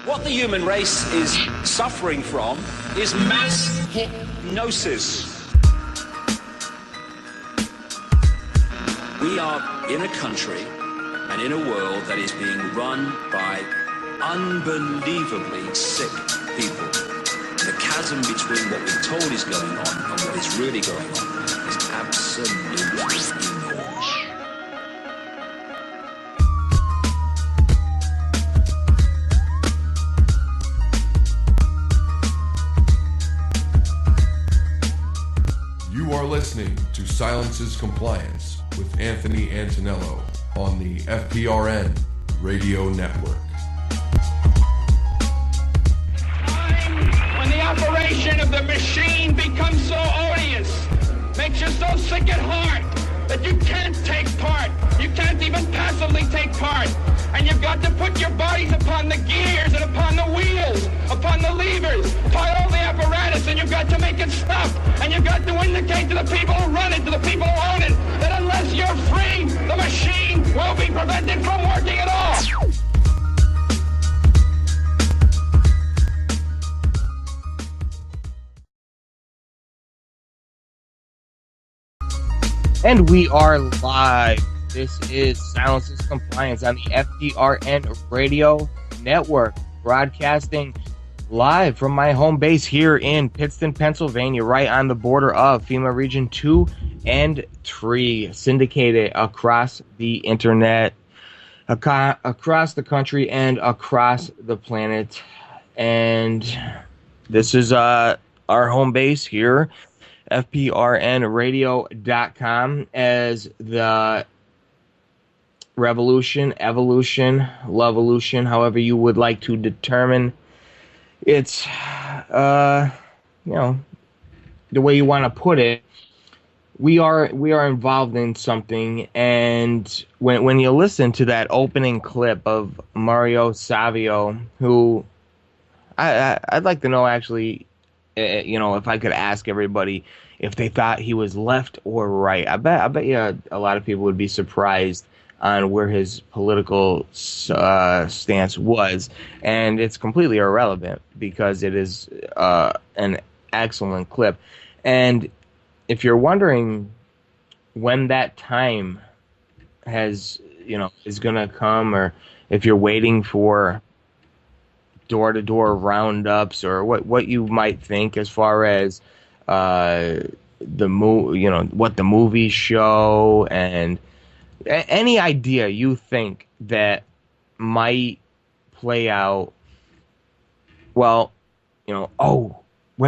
What the human race is suffering from is mass hypnosis. We are in a country and in a world that is being run by unbelievably sick people. The chasm between what we're told is going on and what is really going on is absolutely enormous. You are listening to Silence's Compliance with Anthony Antonello on the FPRN Radio Network. When the operation of the machine becomes so odious, makes you so sick at heart that you can't take part. You can't even passively take part. And you've got to put your bodies upon the gears and upon the wheels, upon the levers, upon all the apparatus, and you've got to make it stop. And you've got to indicate to the people who run it, to the people who own it, that unless you're free, the machine will be prevented from working at all. And we are live. This is Silence's Compliance on the FDRN Radio Network, broadcasting live from my home base here in Pittston, Pennsylvania, right on the border of FEMA Region 2 and 3, syndicated across the internet, across the country, and across the planet. And this is our home base here, FPRNradio.com, as the revolution, evolution, lovolution, however you would like to determine it's, the way you want to put it. We are involved in something, and when you listen to that opening clip of Mario Savio, who I'd like to know actually, if I could ask everybody if they thought he was left or right. I bet you a lot of people would be surprised on where his political stance was, and it's completely irrelevant because it is an excellent clip. And if you're wondering when that time is going to come, or if you're waiting for door-to-door roundups, or what you might think as far as what the movies show, and any idea you think that might play out, when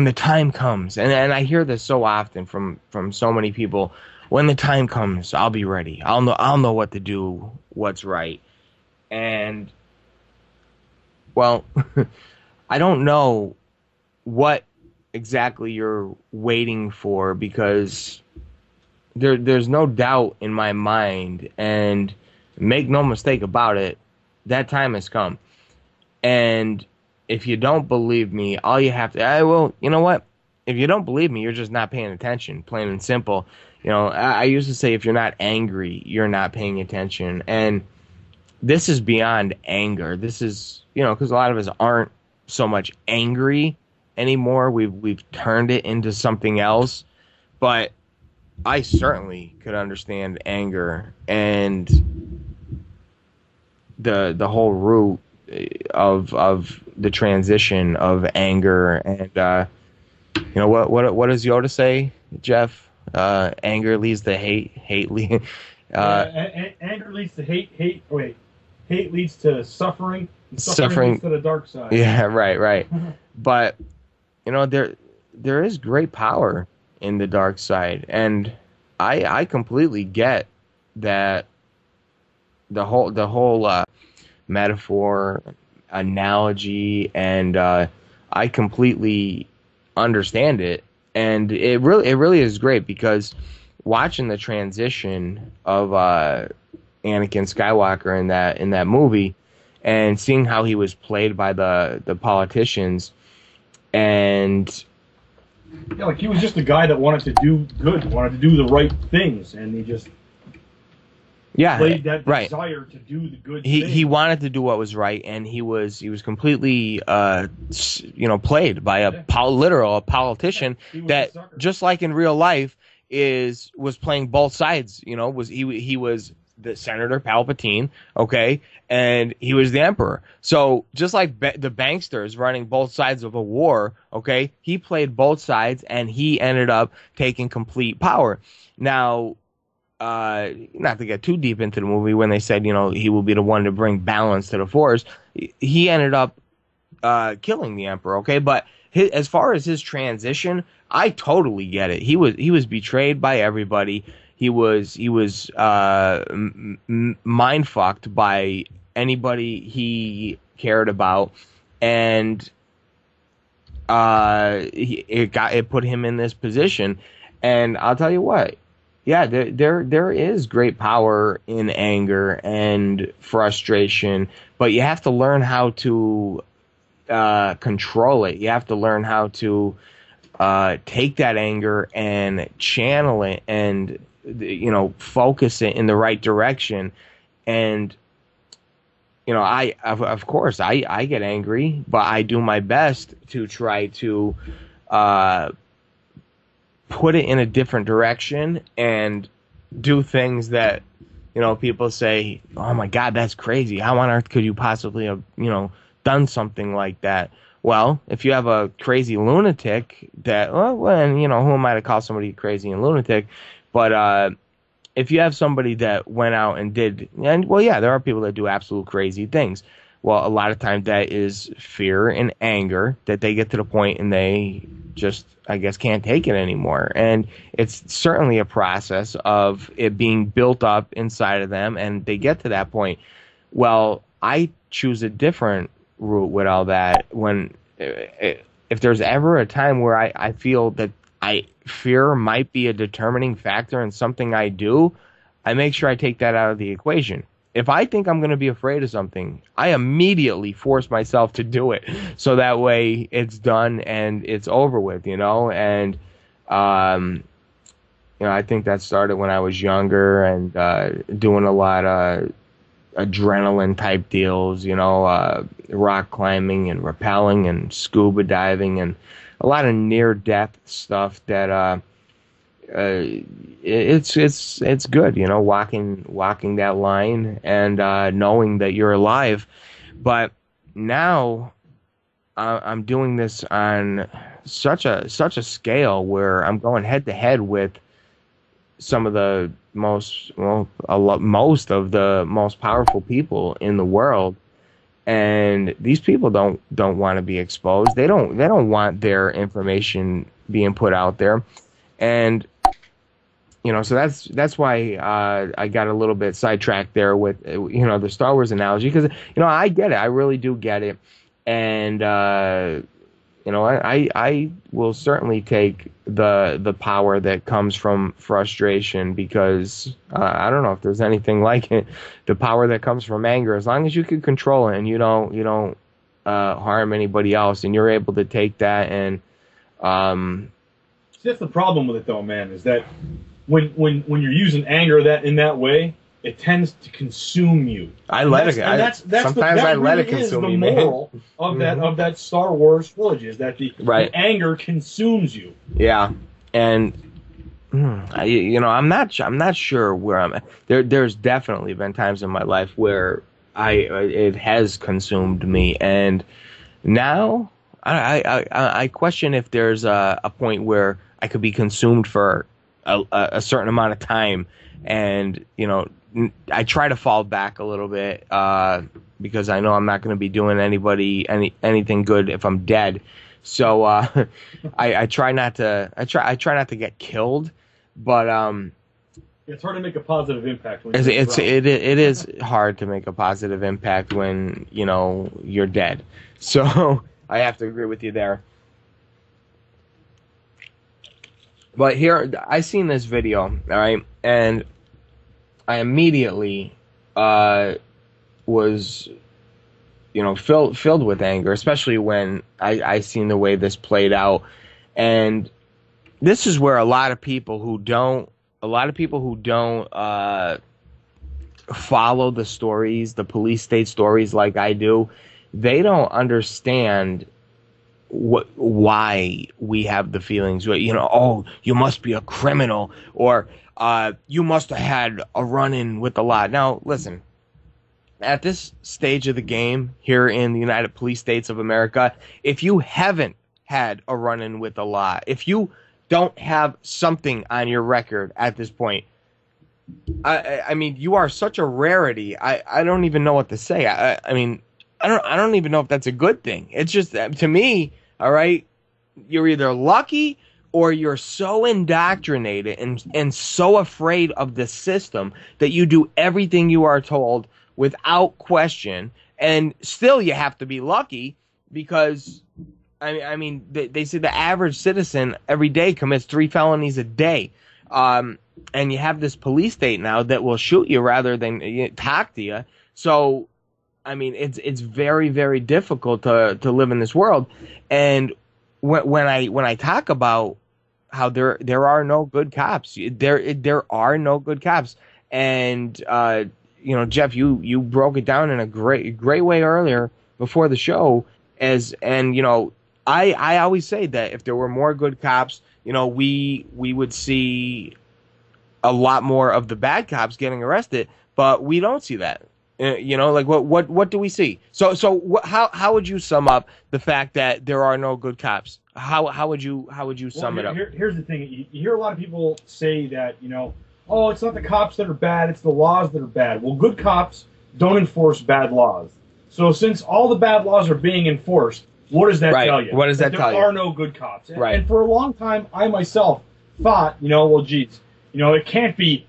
the time comes, and I hear this so often from so many people, when the time comes, I'll be ready. I'll know what to do, what's right. And well, I don't know what exactly you're waiting for, because there's no doubt in my mind, and make no mistake about it, that time has come. And if you don't believe me, all you have to, you know what? If you don't believe me, you're just not paying attention, plain and simple. I used to say, if you're not angry, you're not paying attention. And this is beyond anger. This is, because a lot of us aren't so much angry anymore. We've turned it into something else. But I certainly could understand anger and the whole root of the transition of anger. And what does Yoda say, Jeff? Anger leads to hate. Hate leads. Anger leads to hate. Hate leads to suffering. Suffering leads to the dark side. Yeah, right. But there is great power in the dark side, and I completely get that the whole metaphor, analogy, and I completely understand it, and it really is great, because watching the transition of Anakin Skywalker in that movie, and seeing how he was played by the politicians, and he was just a guy that wanted to do good, wanted to do the right things, and he just played that desire to do the good thing. He wanted to do what was right, and he was completely played by a politician that, just like in real life, was playing both sides. He was the Senator Palpatine, okay, and he was the Emperor. So just like the banksters running both sides of a war, okay, he played both sides, and he ended up taking complete power. Now, not to get too deep into the movie, when they said, he will be the one to bring balance to the Force, he ended up killing the Emperor, okay? But as far as his transition, I totally get it. He was betrayed by everybody. He was mind fucked by anybody he cared about, and it put him in this position. And I'll tell you what, yeah, there is great power in anger and frustration, but you have to learn how to control it. You have to learn how to take that anger and channel it, and focus it in the right direction. And of course I get angry, but I do my best to try to put it in a different direction and do things that people say, oh my God, that's crazy. How on earth could you possibly have done something like that? Well, if you have a crazy lunatic that, who am I to call somebody crazy and lunatic? But if you have somebody that went out and did, and well, yeah, there are people that do absolute crazy things. Well, a lot of times that is fear and anger that they get to the point and they just, I guess, can't take it anymore. And it's certainly a process of it being built up inside of them, and they get to that point. Well, I choose a different route with all that. If there's ever a time where I feel that fear might be a determining factor in something I do, I make sure I take that out of the equation. If I think I'm going to be afraid of something, I immediately force myself to do it, so that way it's done and it's over with, And I think that started when I was younger and doing a lot of adrenaline type deals, rock climbing and rappelling and scuba diving and a lot of near-death stuff that it's good, walking that line and knowing that you're alive. But now I'm doing this on such a scale where I'm going head to head with some of the most of the most powerful people in the world. And these people don't want to be exposed. They don't want their information being put out there. And so that's why I got a little bit sidetracked there with the Star Wars analogy, because I get it. I really do get it. And I will certainly take the power that comes from frustration, because I don't know if there's anything like it. The power that comes from anger, as long as you can control it and you don't harm anybody else, and you're able to take that and that's the problem with it, though, man, is that when you're using anger in that way, it tends to consume you. I let it. Sometimes I let it consume me. The moral of that Star Wars trilogy is that the anger consumes you. Yeah, and I'm not sure where I'm at. There's definitely been times in my life where it has consumed me, and now I question if there's a point where I could be consumed for a certain amount of time, and I try to fall back a little bit because I know I'm not going to be doing anybody anything good if I'm dead. So I try not to. I try not to get killed, but it's hard to make a positive impact. It is hard to make a positive impact when you're dead. So I have to agree with you there. But here, I seen this video, all right, and I immediately was, filled with anger, especially when I seen the way this played out. And this is where a lot of people who don't follow the stories, the police state stories like I do, they don't understand why we have the feelings. You know, oh, you must be a criminal, or you must have had a run-in with the law. Now, listen, at this stage of the game here in the United Police States of America, if you haven't had a run-in with the law, if you don't have something on your record at this point, I mean, you are such a rarity. I don't even know what to say. I mean, I don't even know if that's a good thing. It's just, to me, all right, you're either lucky or you're so indoctrinated and so afraid of the system that you do everything you are told without question, and still you have to be lucky because, I mean, they say the average citizen every day commits 3 felonies a day. And you have this police state now that will shoot you rather than talk to you. So, I mean, it's very, very difficult to live in this world. And when I talk about how there are no good cops, there are no good cops. And you know, Jeff, you broke it down in a great way earlier before the show. And you know, I always say that if there were more good cops, you know, we would see a lot more of the bad cops getting arrested, but we don't see that. You know, like what do we see? So how would you sum up the fact that there are no good cops? How would you sum it up? Here's the thing: you hear a lot of people say that, you know, oh, it's not the cops that are bad, it's the laws that are bad. Well, good cops don't enforce bad laws. So since all the bad laws are being enforced, what does that tell you? What does that tell you? There are no good cops. Right. And for a long time, I myself thought, you know, well, geez, you know, it can't be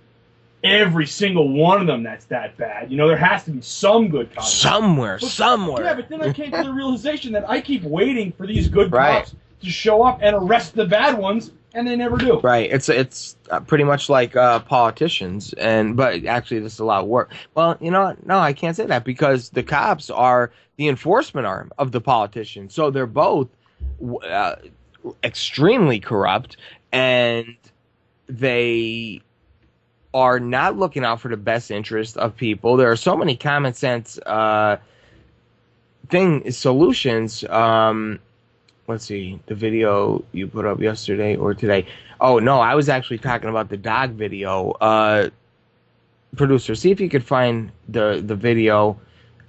every single one of them that's that bad. You know, there has to be some good cops. Somewhere. Yeah, but then I came to the realization that I keep waiting for these good cops to show up and arrest the bad ones, and they never do. Right. It's pretty much like politicians, but actually this is a lot of work. Well, you know what? No, I can't say that because the cops are the enforcement arm of the politicians. So they're both extremely corrupt, and they are not looking out for the best interest of people. There are so many common sense solutions. Let's see, the video you put up yesterday or today. Oh, no, I was actually talking about the dog video. Producer, see if you could find the video,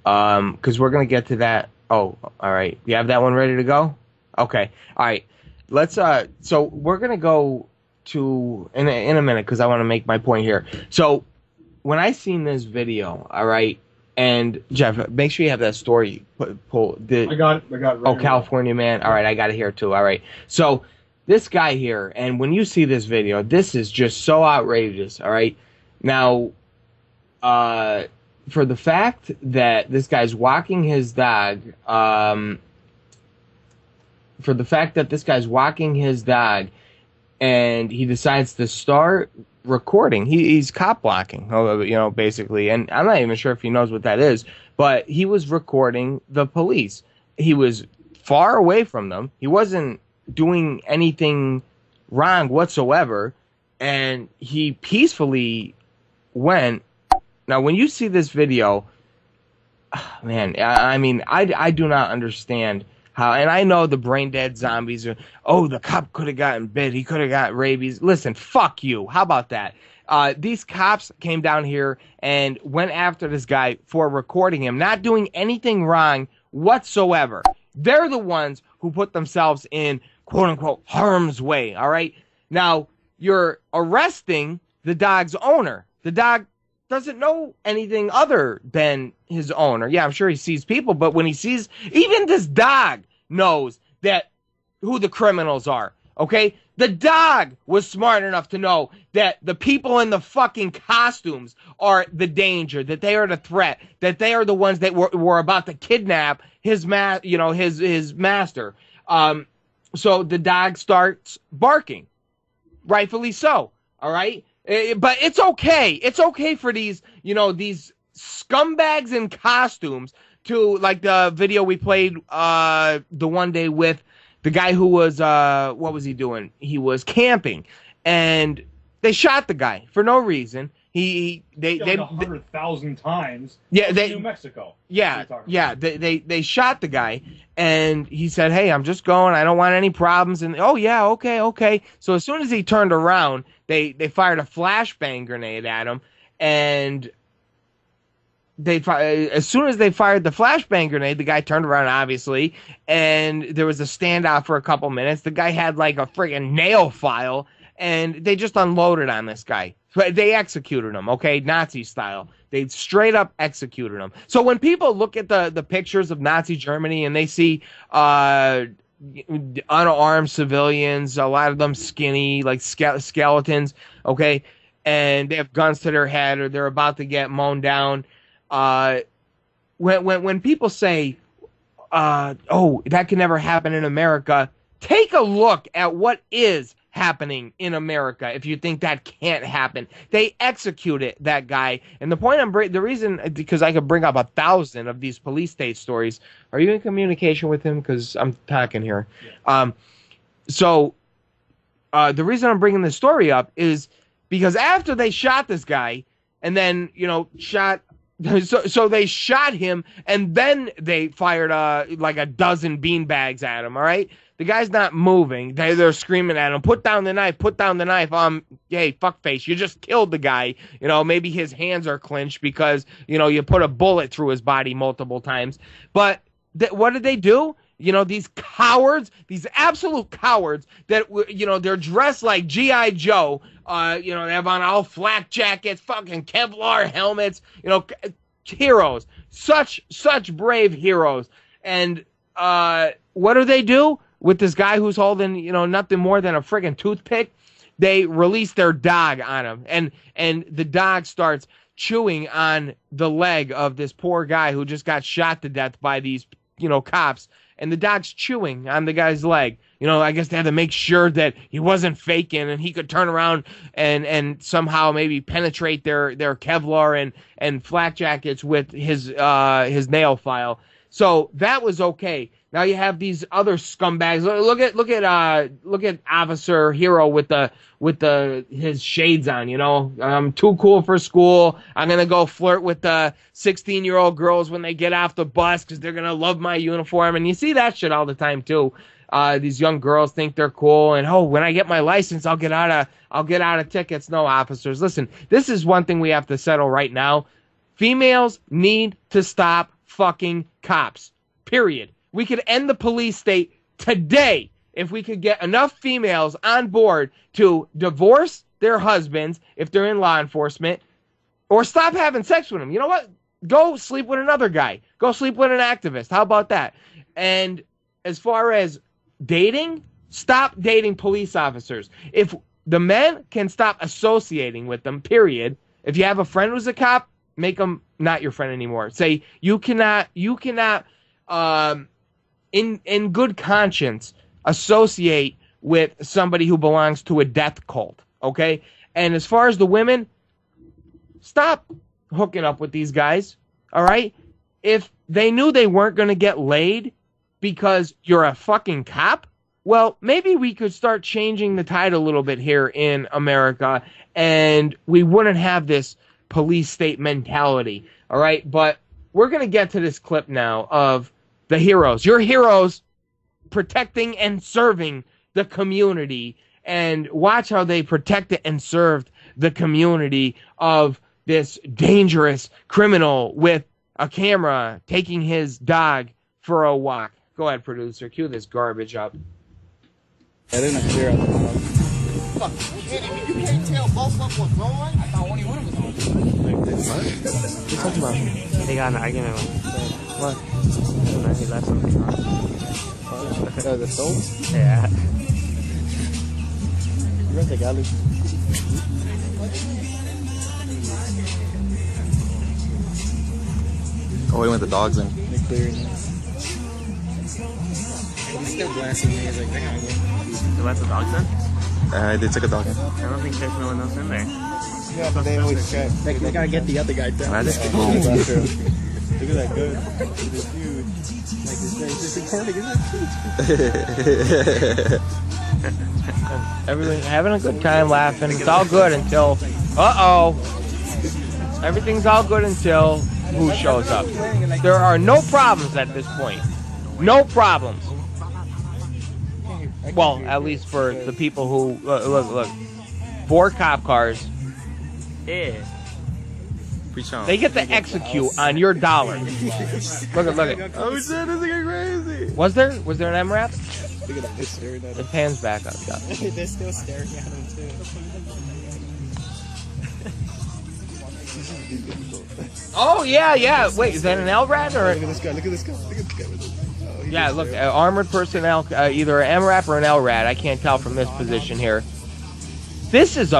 because we're going to get to that. Oh, all right. You have that one ready to go? Okay. All right. Let's, so we're going to go to, in a minute, because I want to make my point here. So when I seen this video, all right, and Jeff, make sure you have that story. I got it. Oh, California Man. All right, I got it here too. All right. So this guy here, and when you see this video, this is just so outrageous. All right. Now, for the fact that this guy's walking his dog, and he decides to start recording. He's cop blocking, you know, basically. And I'm not even sure if he knows what that is, but he was recording the police. He was far away from them. He wasn't doing anything wrong whatsoever. And he peacefully went. Now, when you see this video, man, I mean, I do not understand how, and I know the brain dead zombies are, oh, the cop could have gotten bit. He could have got rabies. Listen, fuck you. How about that? These cops came down here and went after this guy for recording him, not doing anything wrong whatsoever. They're the ones who put themselves in, quote unquote, harm's way. All right. Now, you're arresting the dog's owner. The dog doesn't know anything other than his owner. Yeah, I'm sure he sees people, but when he sees, even this dog knows that who the criminals are, okay? The dog was smart enough to know that the people in the fucking costumes are the danger, that they are the threat, that they are the ones that were about to kidnap his master. So the dog starts barking, rightfully so, all right? But it's okay. It's okay for these, you know, these scumbags in costumes to, like the video we played the one day with the guy who was, what was he doing? He was camping, and they shot the guy for no reason. Like 100,000 times. Yeah, New Mexico. They shot the guy, and he said, "Hey, I'm just going. I don't want any problems." And oh yeah, okay. So as soon as he turned around, they fired a flashbang grenade at him, and as soon as they fired the flashbang grenade, the guy turned around, obviously, and there was a standoff for a couple minutes. The guy had like a friggin' nail file, and they just unloaded on this guy. They executed him, okay, Nazi style. They straight up executed him. So when people look at the pictures of Nazi Germany and they see unarmed civilians, a lot of them skinny, like skeletons, okay, and they have guns to their head or they're about to get mown down. When people say, "Oh, that can never happen in America," take a look at what is happening in America. If you think that can't happen, they executed that guy. And the point the reason, because I could bring up 1,000 of these police state stories. Are you in communication with him? Because I'm talking here. Yeah. The reason I'm bringing this story up is because after they shot this guy, and then So they shot him, and then they fired like a dozen beanbags at him, all right? The guy's not moving. They're screaming at him, "Put down the knife, put down the knife." Hey, fuckface, you just killed the guy. Maybe his hands are clenched because, you put a bullet through his body multiple times. But what did they do? These cowards, these absolute cowards that, they're dressed like G.I. Joe. They have on all flak jackets, fucking Kevlar helmets, heroes, such brave heroes. And what do? With this guy who's holding, nothing more than a friggin' toothpick? They release their dog on him, and the dog starts chewing on the leg of this poor guy who just got shot to death by these, cops. And the dog's chewing on the guy's leg. I guess they had to make sure that he wasn't faking and he could turn around and somehow maybe penetrate their Kevlar and flak jackets with his nail file. So that was okay. Now you have these other scumbags. Look at Officer Hero with his shades on. I'm too cool for school. I'm gonna go flirt with the 16-year-old girls when they get off the bus because they're gonna love my uniform. And you see that shit all the time too. These young girls think they're cool, and when I get my license, I'll get out of tickets. No, officers, listen. This is one thing we have to settle right now. Females need to stop fucking cops. Period. We could end the police state today if we could get enough females on board to divorce their husbands if they're in law enforcement, or stop having sex with them. You know what? Go sleep with another guy. Go sleep with an activist. How about that? And as far as dating, stop dating police officers. If the men can stop associating with them, period. If you have a friend who's a cop, make them not your friend anymore. Say you cannot in good conscience associate with somebody who belongs to a death cult, okay? And as far as the women, stop hooking up with these guys, all right? If they knew they weren't going to get laid because you're a fucking cop, well, maybe we could start changing the tide a little bit here in America, and we wouldn't have this police state mentality, all right? But we're going to get to this clip now of the heroes. Your heroes protecting and serving the community, and watch how they protected and served the community of this dangerous criminal with a camera taking his dog for a walk. Go ahead, producer. Cue this garbage up. I didn't clear out the bottom. Fuck, you can't tell both of them was wrong? I thought only one of them was wrong. What? What are you talking about? They got in an argument with What? he left something wrong. The stove? Yeah. You rent the galley? Oh, he went the dogs in. They're clearing it. He's still blasting me. He's like, they gotta go. They let the dogs in? They took a dog in. I don't think there's no one else in there. Yeah, but they always check. They gotta get the other guy down. Right. Oh, that's true. Look at that good. It's huge. Like this guy is recording, isn't it? Everyone having a good time laughing. It's all good until, uh-oh. Everything's all good until who shows up. There are no problems at this point. No problems. Well, at least for the people who look. 4 cop cars. Yeah. They get to execute on your dollar. Look at. Oh shit, this is crazy. Was there an MRAP? Look at them, they're staring at him. It pans back up. Yeah. They're still staring at him too. Oh yeah. Wait, is that an LRAD or? Look at this guy. Look at this guy. Look at this guy. Oh, Yeah, look, armored personnel, either an MRAP or an LRAD. I can't tell from this position here. This is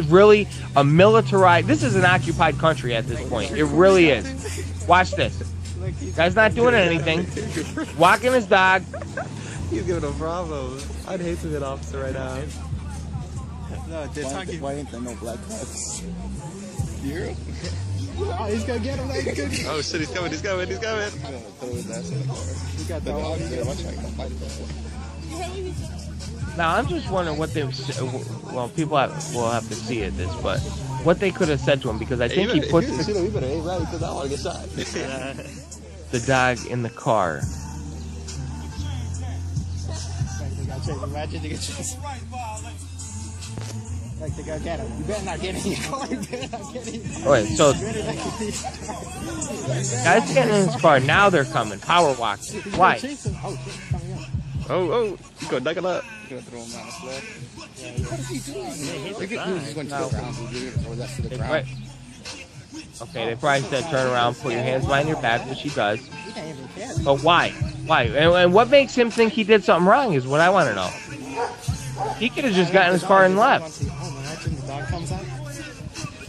really a militarized, this is an occupied country at this point. It really is. Watch this. Guy's not doing anything. Walking his dog. He's giving a bravo. I'd hate to be an officer right now. No, they're talking. Why ain't there no black cops? You? Oh, he's gonna get him. Oh shit, he's coming. He's coming. He's coming. He's gonna throw his ass in the car. He got the dog there. Watch out, he's gonna fight it. Now, I'm just wondering what they, well, people will have to see it, but what they could have said to him, because I think he put we better ain't right because I want to get shot. the dog in the car. Like to go get him. You better not get in your car. You better not get in your car. Wait, so guys getting in his car, now they're coming. Power walk. Why? Oh, go knuckle up. You're gonna throw him on the sled. What is he doing? He's going to the ground. Or that's to the ground. Okay, they probably said turn around, put your hands behind your back, which he does. But why? Why? And what makes him think he did something wrong is what I want to know. He could have just gotten in his car and left. The dog comes out.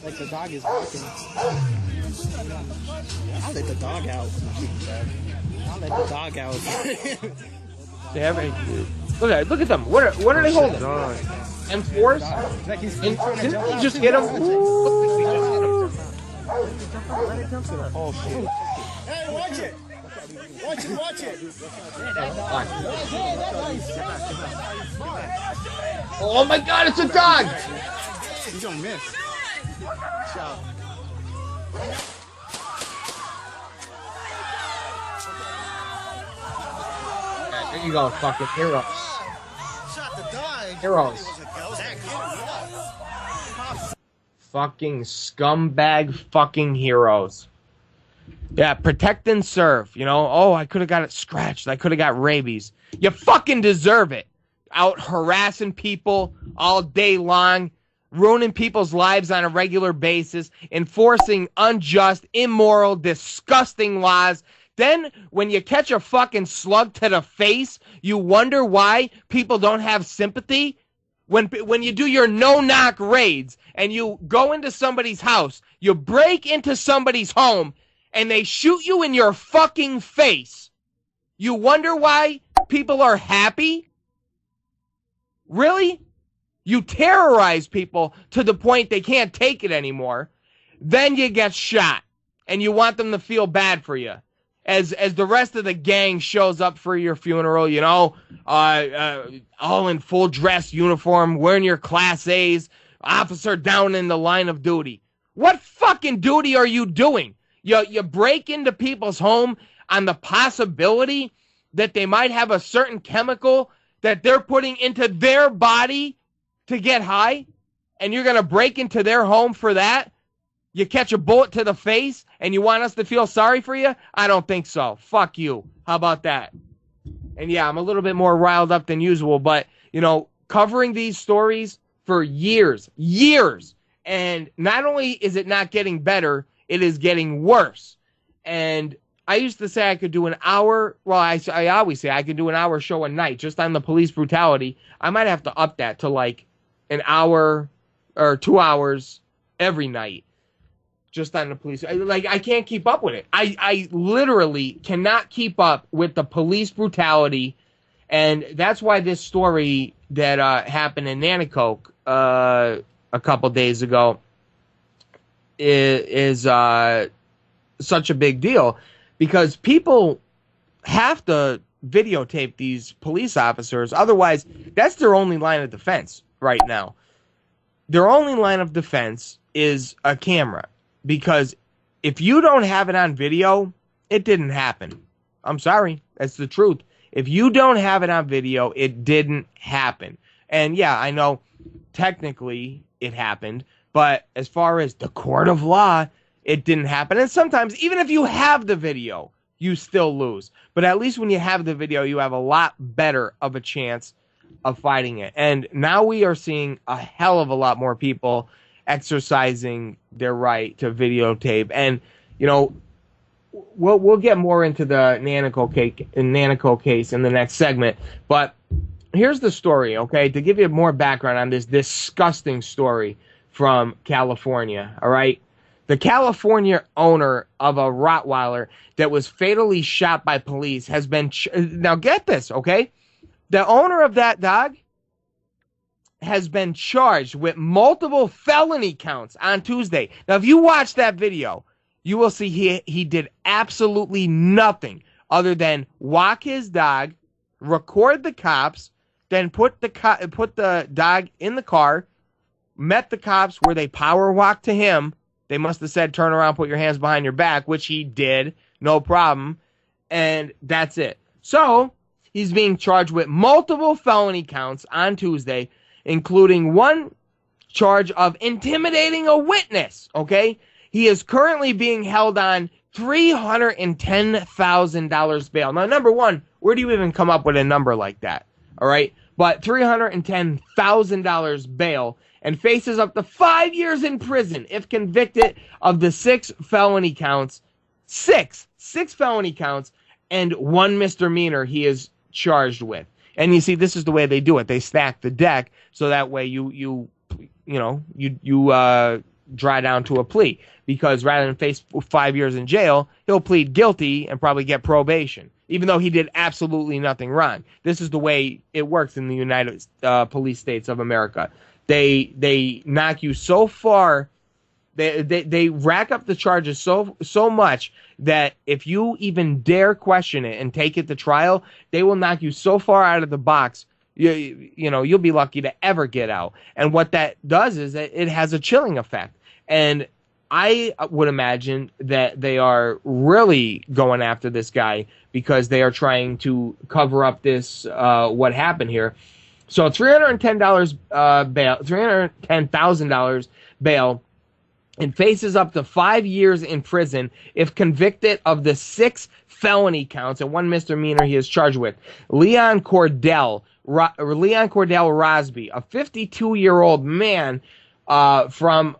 Like the dog is walking. I'll let the dog out. I'll let the dog out. Look at them. What are they holding? M4s? Didn't he just hit him? Hey, watch it! Watch it! Oh my God, it's a dog! He's gonna miss. Shot. There you go, fucking heroes. Shot the dog. Heroes. Fucking scumbag fucking heroes. Yeah, protect and serve. You know, oh, I could have got it scratched. I could have got rabies. You fucking deserve it. Out harassing people all day long, ruining people's lives on a regular basis, enforcing unjust, immoral, disgusting laws. Then, when you catch a fucking slug to the face, you wonder why people don't have sympathy? When you do your no-knock raids and you go into somebody's house, you break into somebody's home, and they shoot you in your fucking face, you wonder why people are happy? Really? You terrorize people to the point they can't take it anymore. Then you get shot, and you want them to feel bad for you. As the rest of the gang shows up for your funeral, you know, all in full dress uniform, wearing your Class A's, officer down in the line of duty. What fucking duty are you doing? You break into people's home on the possibility that they might have a certain chemical that they're putting into their body to get high, and you're going to break into their home for that? You catch a bullet to the face, and you want us to feel sorry for you? I don't think so. Fuck you. How about that? And yeah, I'm a little bit more riled up than usual, but, you know, covering these stories for years, and not only is it not getting better, it is getting worse. And I used to say I could do an hour, well, I always say I could do an hour show a night just on the police brutality. I might have to up that to like an hour or 2 hours every night just on the police. I can't keep up with it. I literally cannot keep up with the police brutality, and that's why this story that happened in Nanticoke a couple days ago is such a big deal, because people have to videotape these police officers. Otherwise, that's their only line of defense right now. Their only line of defense is a camera. because if you don't have it on video, it didn't happen. I'm sorry. That's the truth. If you don't have it on video, it didn't happen. And yeah, I know technically it happened, but as far as the court of law, it didn't happen. And sometimes, even if you have the video, you still lose. But at least when you have the video, you have a lot better of a chance of fighting it. And now we are seeing a hell of a lot more people exercising their right to videotape. And, you know, we'll get more into the Nanticoke case in the next segment. But here's the story, okay? To give you more background on this disgusting story from California, all right? The California owner of a Rottweiler that was fatally shot by police has been... now get this, okay? The owner of that dog has been charged with multiple felony counts on Tuesday. Now, if you watch that video, you will see he did absolutely nothing other than walk his dog, record the cops, then put the dog in the car, met the cops where they power walked to him. They must have said, turn around, put your hands behind your back, which he did, no problem, and that's it. So, he's being charged with multiple felony counts on Tuesday, including one charge of intimidating a witness, okay? He is currently being held on $310,000 bail. Now, number one, where do you even come up with a number like that, all right? But $310,000 bail and faces up to 5 years in prison if convicted of the six felony counts, six felony counts, and one misdemeanor he is charged with. And you see, this is the way they do it. They stack the deck so that way you dry down to a plea. Because rather than face 5 years in jail, he'll plead guilty and probably get probation, even though he did absolutely nothing wrong. This is the way it works in the United Police States of America. They knock you so far, they rack up the charges so much that if you even dare question it and take it to trial, they will knock you so far out of the box, you'll be lucky to ever get out. And what that does is that it has a chilling effect. And I would imagine that they are really going after this guy because they are trying to cover up this what happened here. So $310,000 bail, and faces up to 5 years in prison if convicted of the six felony counts and one misdemeanor he is charged with. Leon Cordell Rosby, a 52-year-old man from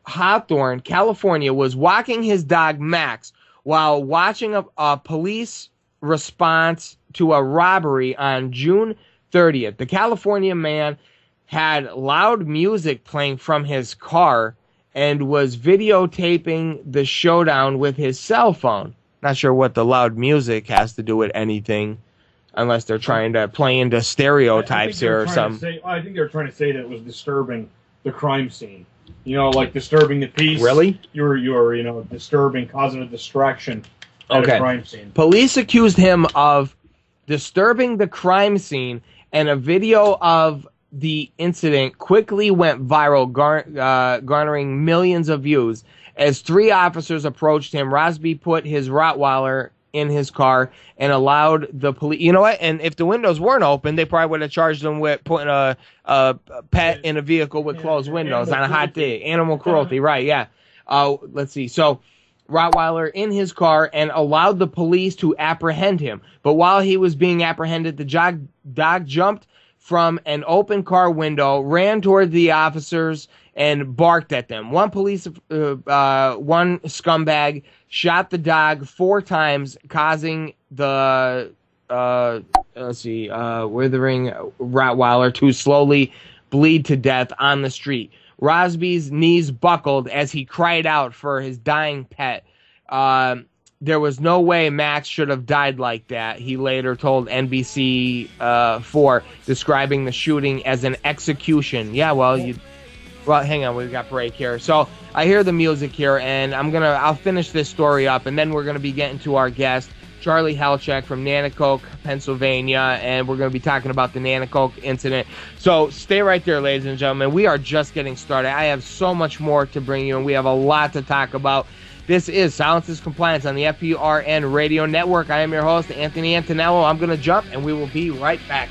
Hawthorne, California, was walking his dog Max while watching a police response to a robbery on June 30th. The Californian man had loud music playing from his car and was videotaping the showdown with his cell phone. Not sure what the loud music has to do with anything, unless they're trying to play into stereotypes here or something. I think they're trying to say that it was disturbing the crime scene. Like disturbing the peace. Really? You're disturbing, causing a distraction at a crime scene. Police accused him of disturbing the crime scene, and a video of the incident quickly went viral, garnering millions of views. As three officers approached him, Rosby put his Rottweiler in his car and allowed the police... You know what? And if the windows weren't open, they probably would have charged him with putting a pet in a vehicle with closed windows on a hot day. Animal cruelty, right, yeah. Let's see. So, Rottweiler in his car and allowed the police to apprehend him. But while he was being apprehended, the dog jumped from an open car window, ran toward the officers, and barked at them. One scumbag shot the dog 4 times, causing the withering Rottweiler to slowly bleed to death on the street. Rosby's knees buckled as he cried out for his dying pet. There was no way Max should have died like that, he later told NBC4, describing the shooting as an execution. Yeah, well, hang on, we got break here. So I hear the music here, and I'll finish this story up, and then we're gonna be getting to our guest, Charlie Helchek from Nanticoke, Pennsylvania, and we're going to be talking about the Nanticoke incident. So stay right there, ladies and gentlemen. We are just getting started. I have so much more to bring you, and we have a lot to talk about. This is Silence is Compliance on the FPRN Radio Network. I am your host, Anthony Antonello. I'm going to jump, and we will be right back.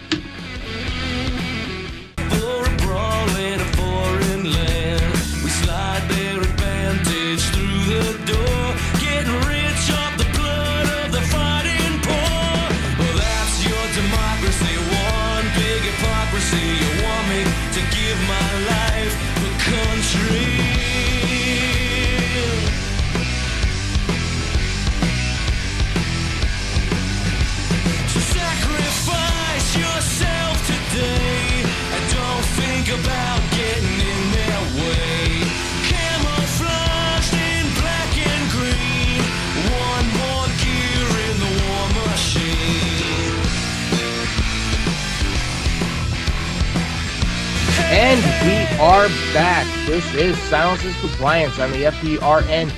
And we are back. This is Silence is Compliance on the FPRN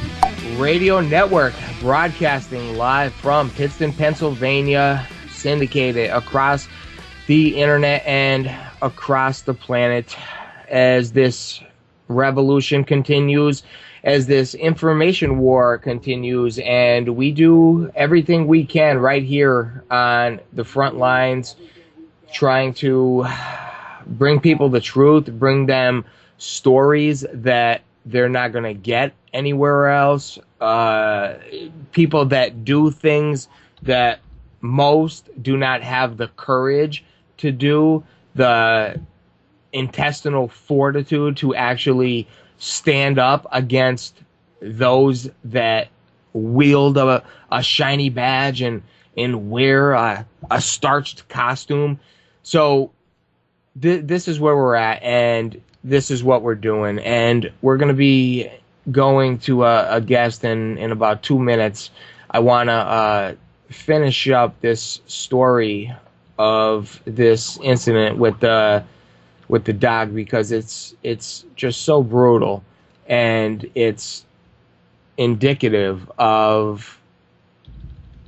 Radio Network, broadcasting live from Pittston, Pennsylvania, syndicated across the internet and across the planet as this revolution continues, as this information war continues, and we do everything we can right here on the front lines, trying to bring people the truth, bring them stories that they're not going to get anywhere else, people that do things that most do not have the courage to do, the intestinal fortitude to actually stand up against those that wield a shiny badge and wear a starched costume. So this is where we're at, and this is what we're doing. And we're going to be going to a guest in about 2 minutes. I want to finish up this story of this incident with the dog, because it's just so brutal, and it's indicative of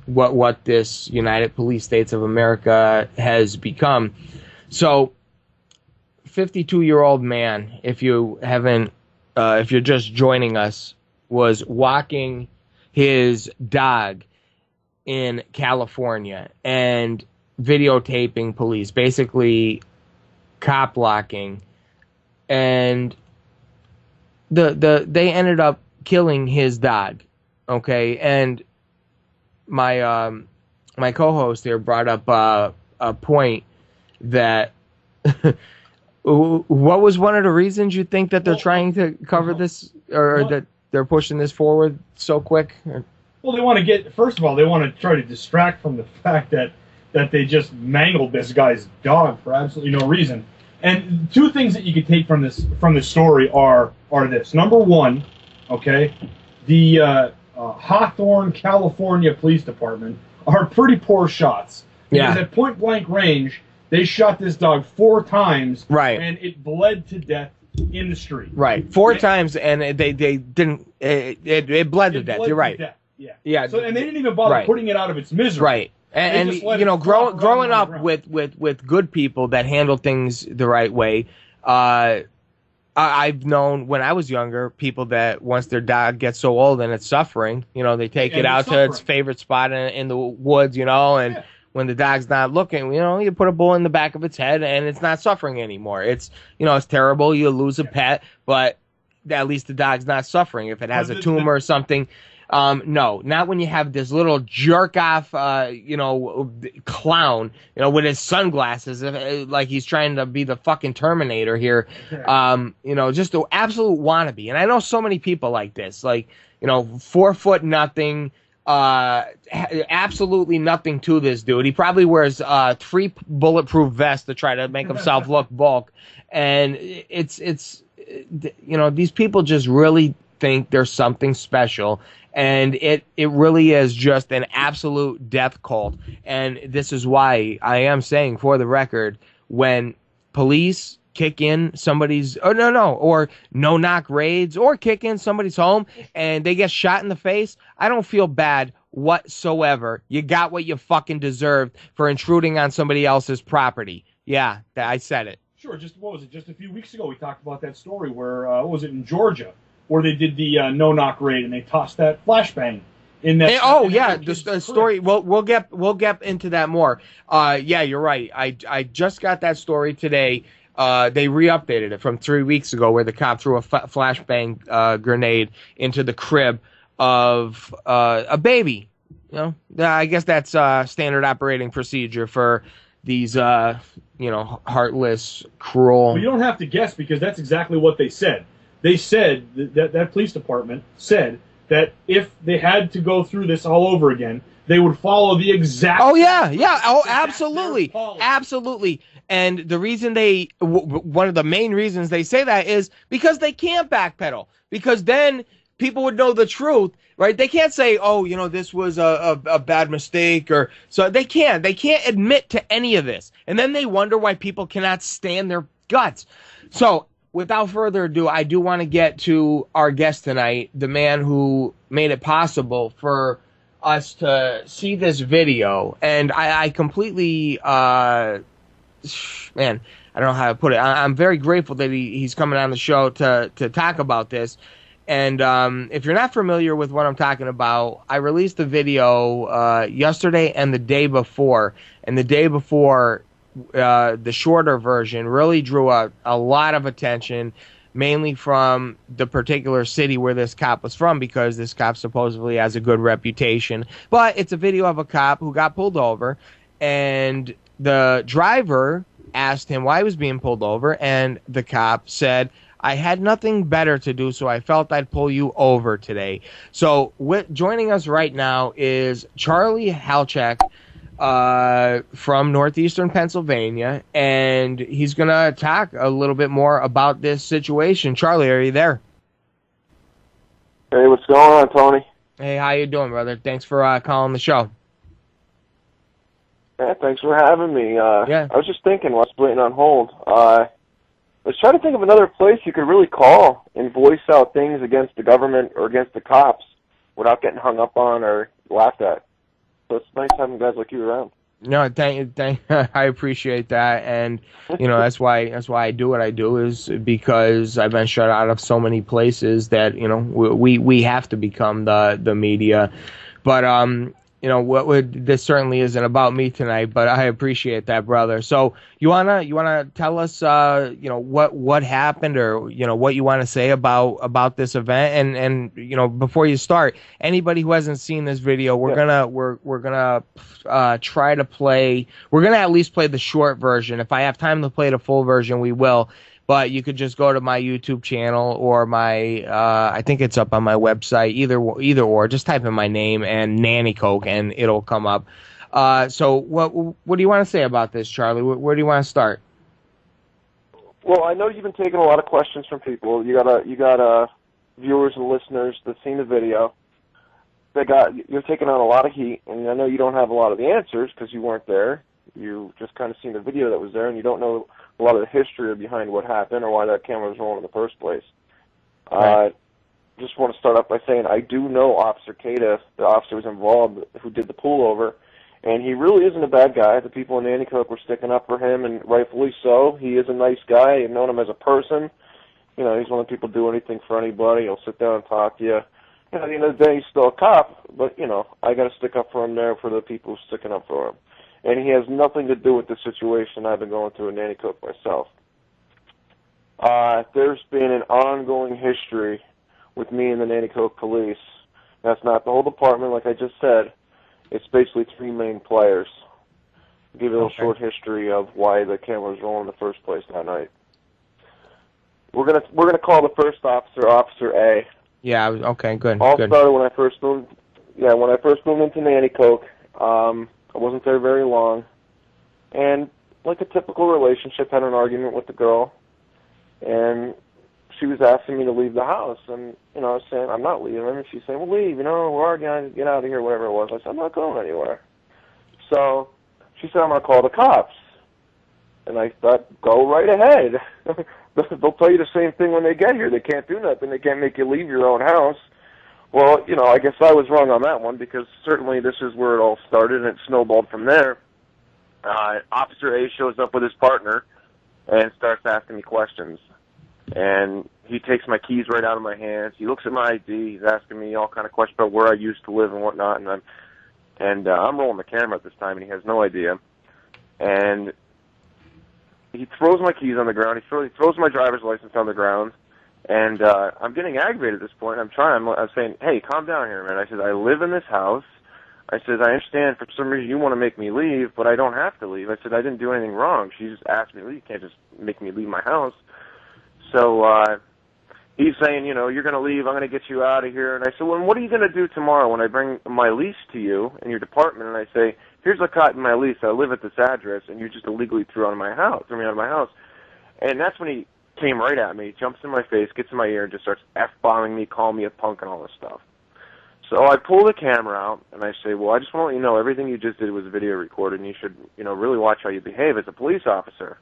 what this United Police States of America has become. So 52-year-old man, if you haven't, if you're just joining us, was walking his dog in California and videotaping police, basically cop blocking, and they ended up killing his dog. Okay, and my my co-host here brought up a point that. What was one of the reasons you think that they're trying to cover this, or that they're pushing this forward so quick? Well, they want to get, first of all, they want to try to distract from the fact that they just mangled this guy's dog for absolutely no reason. And two things that you could take from this story are this. Number one, okay, the Hawthorne, California Police Department are pretty poor shots. Because at point blank range, they shot this dog 4 times, right, and it bled to death in the street. Right, 4 times, and they didn't. It bled to death. You're right. Yeah. So, and they didn't even bother putting it out of its misery. Right. And you know, growing up with good people that handle things the right way. I've known when I was younger people that once their dog gets so old and it's suffering, you know, they take it out to its favorite spot in the woods, you know, and when the dog's not looking, you know, you put a bullet in the back of its head and it's not suffering anymore. It's, you know, it's terrible. You lose a pet, but at least the dog's not suffering. If it has a tumor or something, no, not when you have this little jerk off, you know, clown, you know, with his sunglasses, like he's trying to be the fucking Terminator here. You know, just an absolute wannabe. And I know so many people like this, like, you know, 4 foot nothing, absolutely nothing to this dude. He probably wears 3 bulletproof vests to try to make himself look bulk. And it's, you know, these people just really think there's something special. And it really is just an absolute death cult. And this is why I am saying, for the record, when police kick in somebody's, or no knock raids, or kick in somebody's home and they get shot in the face, I don't feel bad whatsoever. You got what you fucking deserved for intruding on somebody else's property. Yeah, I said it. Sure, what was it? Just a few weeks ago, we talked about that story where, what was it, in Georgia, where they did the no-knock raid and they tossed that flashbang in that. The story. We'll get into that more. Yeah, you're right. I just got that story today. They re-updated it from 3 weeks ago, where the cop threw a flashbang grenade into the crib of a baby. You know, I guess that's standard operating procedure for these, heartless, cruel. Well, you don't have to guess, because that's exactly what they said. They said that police department said that if they had to go through this all over again, they would follow the exact. Oh yeah. Oh, absolutely, absolutely. And the reason one of the main reasons they say that is because they can't backpedal, because then people would know the truth, right? They can't say, oh, this was a bad mistake, or so they can't admit to any of this. And then they wonder why people cannot stand their guts. So without further ado, I do want to get to our guest tonight, the man who made it possible for us to see this video. And I completely, man, I don't know how to put it. I'm very grateful that he's coming on the show to talk about this. And if you're not familiar with what I'm talking about, I released the video yesterday and the day before. And the day before, the shorter version really drew a lot of attention, mainly from the particular city where this cop was from, because this cop supposedly has a good reputation. But it's a video of a cop who got pulled over, and the driver asked him why he was being pulled over, and the cop said, I had nothing better to do, so I felt I'd pull you over today. So joining us right now is Charlie Halchak from northeastern Pennsylvania, and he's going to talk a little bit more about this situation. Charlie, are you there? Hey, what's going on, Tony? Hey, how you doing, brother? Thanks for calling the show. Yeah, thanks for having me. Yeah. I was just thinking while I was waiting on hold. I was trying to think of another place you could really call and voice out things against the government or against the cops without getting hung up on or laughed at. So it's nice having guys like you around. No, thank I appreciate that, and that's why I do what I do, is because I've been shut out of so many places that we have to become the media, but this certainly isn't about me tonight, but I appreciate that, brother. So you wanna tell us what happened, or what you want to say about this event, and before you start, anybody who hasn't seen this video, we're gonna try to play. We're gonna at least play the short version. If I have time to play the full version, we will. But you could just go to my YouTube channel or my, I think it's up on my website, either or. Just type in my name and Nanticoke, and it'll come up. So what do you want to say about this, Charlie? Where do you want to start? Well, I know you've been taking a lot of questions from people. You got viewers and listeners that's seen the video. You're taking on a lot of heat, and I know you don't have a lot of the answers because you weren't there. You just kind of seen the video that was there, and you don't know a lot of the history behind what happened or why that camera was rolling in the first place. Right. Just want to start off by saying I do know Officer Cadiff, the officer who was involved, who did the pullover, and he really isn't a bad guy. The people in Nanticoke were sticking up for him, and rightfully so. He is a nice guy. I've known him as a person. He's one of the people who do anything for anybody. He'll sit down and talk to you. At the end of the day, he's still a cop, but, I got to stick up for him there for the people who are sticking up for him. And he has nothing to do with the situation I've been going through in Nanticoke myself. There's been an ongoing history with me and the Nanticoke police. That's not the whole department, like I just said. It's basically three main players. I'll give you a little short history of why the camera was rolling in the first place that night. We're gonna call the first officer Officer A. Yeah. Okay. Good. All started when I first moved. Yeah, when I first moved into Nanticoke. I wasn't there very long, and like a typical relationship, had an argument with the girl, and she was asking me to leave the house, and I was saying I'm not leaving, and she's saying, well, leave, we're arguing, get out of here, whatever it was. I said, I'm not going anywhere. So she said, I'm going to call the cops, and I thought, go right ahead. They'll tell you the same thing when they get here. They can't do nothing. They can't make you leave your own house. Well, you know, I guess I was wrong on that one because certainly this is where it all started and it snowballed from there. Officer A shows up with his partner and starts asking me questions. And he takes my keys right out of my hands. He looks at my ID. He's asking me all kind of questions about where I used to live and whatnot. And I'm rolling the camera at this time, and he has no idea. And he throws my keys on the ground. He throws my driver's license on the ground. And I'm getting aggravated at this point. I'm saying, hey, calm down here, man. I said, I live in this house. I said, I understand for some reason you want to make me leave, but I don't have to leave. I said, I didn't do anything wrong. She just asked me to leave. You can't just make me leave my house. So he's saying, you know, you're going to leave. I'm going to get you out of here. And I said, well, what are you going to do tomorrow when I bring my lease to you in your department? And I say, here's a cut in my lease. I live at this address, and you just illegally threw me out of my house. And that's when he came right at me, jumps in my face, gets in my ear, and just starts F-bombing me, calling me a punk and all this stuff. So I pull the camera out, and I say, well, I just want to let you know everything you just did was video recorded, and you should, you know, really watch how you behave as a police officer.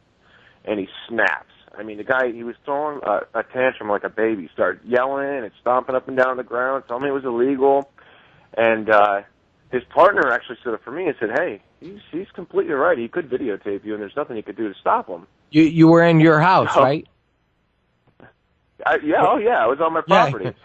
And he snaps. I mean, the guy, he was throwing a tantrum like a baby. Started yelling and stomping up and down the ground, telling me it was illegal. And his partner actually stood up for me and said, hey, he's completely right. He could videotape you, and there's nothing he could do to stop him. You were in your house, right? I was on my property.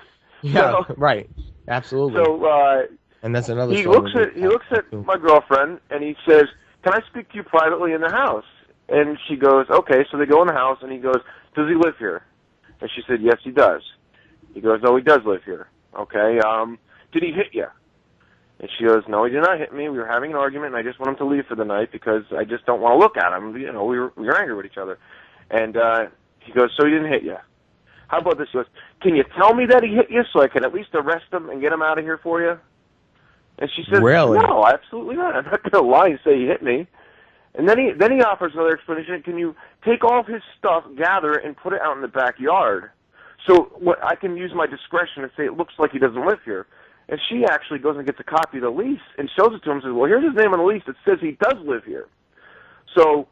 Yeah, right. Absolutely. So, and that's another he story. He looks at my girlfriend, and he says, can I speak to you privately in the house? And she goes, okay. So they go in the house, and he goes, does he live here? And she said, yes, he does. He goes, oh, he does live here. Okay. Did he hit you? And she goes, no, he did not hit me. We were having an argument, and I just want him to leave for the night because I just don't want to look at him. You know, we were angry with each other. And he goes, so he didn't hit you? How about this? He goes, can you tell me that he hit you so I can at least arrest him and get him out of here for you? And she says, really? No, absolutely not. I'm not going to lie and say he hit me. And then he offers another explanation. Can you take all of his stuff, gather it, and put it out in the backyard so I can use my discretion and say it looks like he doesn't live here? And she actually goes and gets a copy of the lease and shows it to him and says, well, here's his name on the lease that says he does live here. So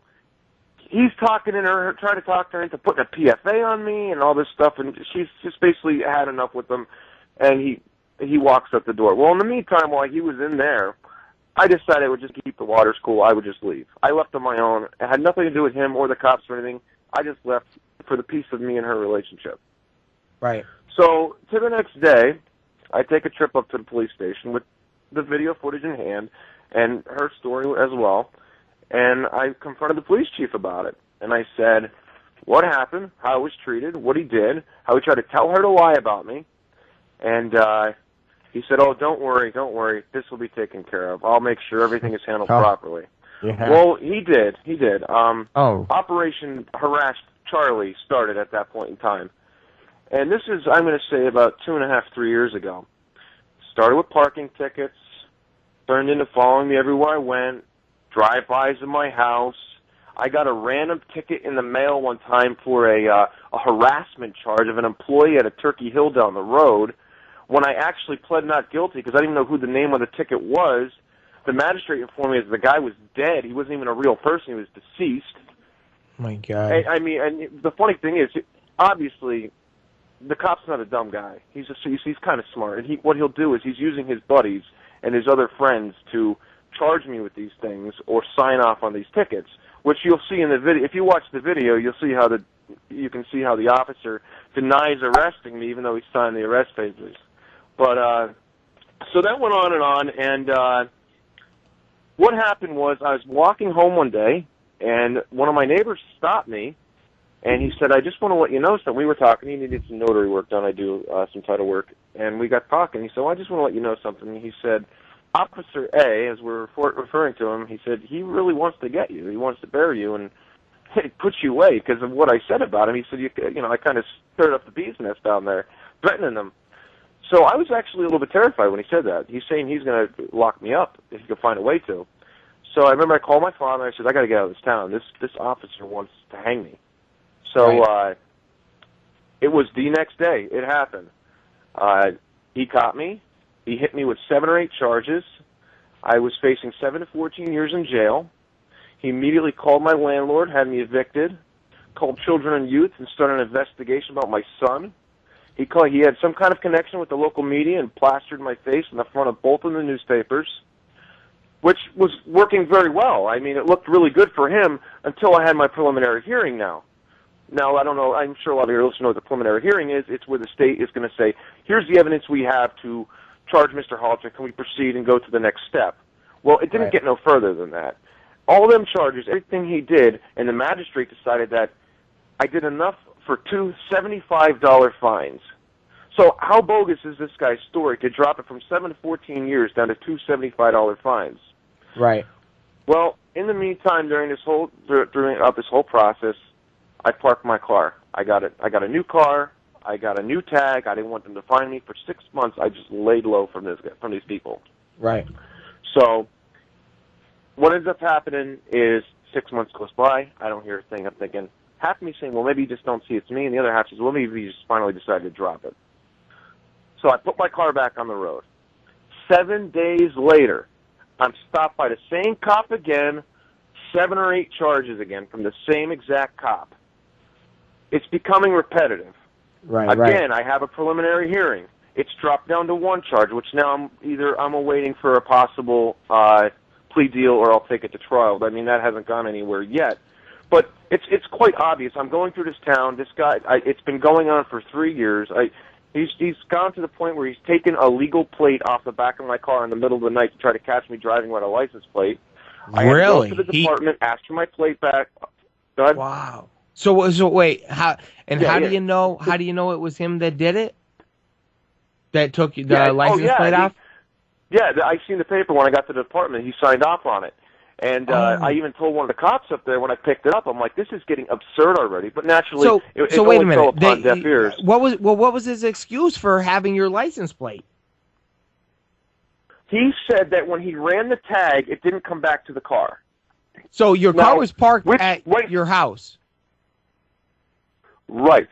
he's talking to her, trying to talk to her into putting a PFA on me and all this stuff, and she's just basically had enough with him, and he walks up the door. Well, in the meantime, while he was in there, I decided I would just keep the waters cool. I would just leave. I left on my own. It had nothing to do with him or the cops or anything. I just left for the peace of me and her relationship. Right. So to the next day, I take a trip up to the police station with the video footage in hand and her story as well. And I confronted the police chief about it. And I said what happened, how I was treated, what he did, how he tried to tell her to lie about me. And he said, oh, don't worry, this will be taken care of. I'll make sure everything is handled properly. Yeah. Well, he did. Oh. Operation Harassed Charlie started at that point in time. And this is, I'm going to say, about 2.5, 3 years ago. Started with parking tickets, turned into following me everywhere I went, drive-bys in my house. I got a random ticket in the mail one time for a harassment charge of an employee at a Turkey Hill down the road. When I actually pled not guilty, because I didn't even know who the name of the ticket was, the magistrate informed me that the guy was dead. He wasn't even a real person. He was deceased. My God. I mean, and the funny thing is, obviously, the cop's not a dumb guy. He's kind of smart. And what he'll do is he's using his buddies and his other friends to charge me with these things or sign off on these tickets, which you'll see in the video. If you watch the video, you can see how the officer denies arresting me even though he signed the arrest papers. But so that went on, and what happened was I was walking home one day, and one of my neighbors stopped me, and he said, I just want to let you know something. We were talking. He needed some notary work done. I do some title work, and we got talking. He said, well, I just want to let you know something. He said, Officer A, as we're referring to him, he said, he really wants to get you. He wants to bury you and put you away because of what I said about him. He said, you know, I kind of stirred up the bee's nest down there, threatening them. So I was actually a little bit terrified when he said that. He's saying he's going to lock me up if he could find a way to. So I remember I called my father and I said, I got to get out of this town. This officer wants to hang me. So it was the next day. It happened. He caught me. He hit me with 7 or 8 charges. I was facing 7 to 14 years in jail. He immediately called my landlord, had me evicted, called Children and Youth, and started an investigation about my son. He had some kind of connection with the local media and plastered my face in the front of both of the newspapers, which was working very well. I mean, it looked really good for him until I had my preliminary hearing now. Now, I don't know, I'm sure a lot of your listeners know what the preliminary hearing is. It's where the state is going to say, here's the evidence we have to charge Mr. Halter. Can we proceed and go to the next step? Well, it didn't get no further than that. All them charges, everything he did, and the magistrate decided that I did enough for two $75 fines. So how bogus is this guy's story to drop it from 7 to 14 years down to two $75 fines? Right. Well, in the meantime, during this whole process, I parked my car. I got a new car. I got a new tag. I didn't want them to find me for 6 months. I just laid low from these people. Right. So what ends up happening is 6 months goes by. I don't hear a thing. I'm thinking, half of me saying, well, maybe you just don't see it's me, and the other half says, well, maybe you just finally decided to drop it. So I put my car back on the road. 7 days later, I'm stopped by the same cop again, 7 or 8 charges again from the same exact cop. It's becoming repetitive. Right. Again, I have a preliminary hearing. It's dropped down to 1 charge, which now I'm awaiting for a possible plea deal, or I'll take it to trial. I mean, that hasn't gone anywhere yet. But it's quite obvious. I'm going through this town. This guy, it's been going on for 3 years. He's gone to the point where he's taken a legal plate off the back of my car in the middle of the night to try to catch me driving without a license plate. I had to go to the department, ask for my plate back. Go ahead. Wow. So wait, how do you know? How do you know it was him that did it? That took the license plate off? Yeah, I seen the paper when I got to the department. He signed off on it. And I even told one of the cops up there when I picked it up, I'm like, this is getting absurd already. But naturally, it wait a only minute. fell upon deaf ears. What was his excuse for having your license plate? He said that when he ran the tag, it didn't come back to the car. So your car was parked at your house. Right.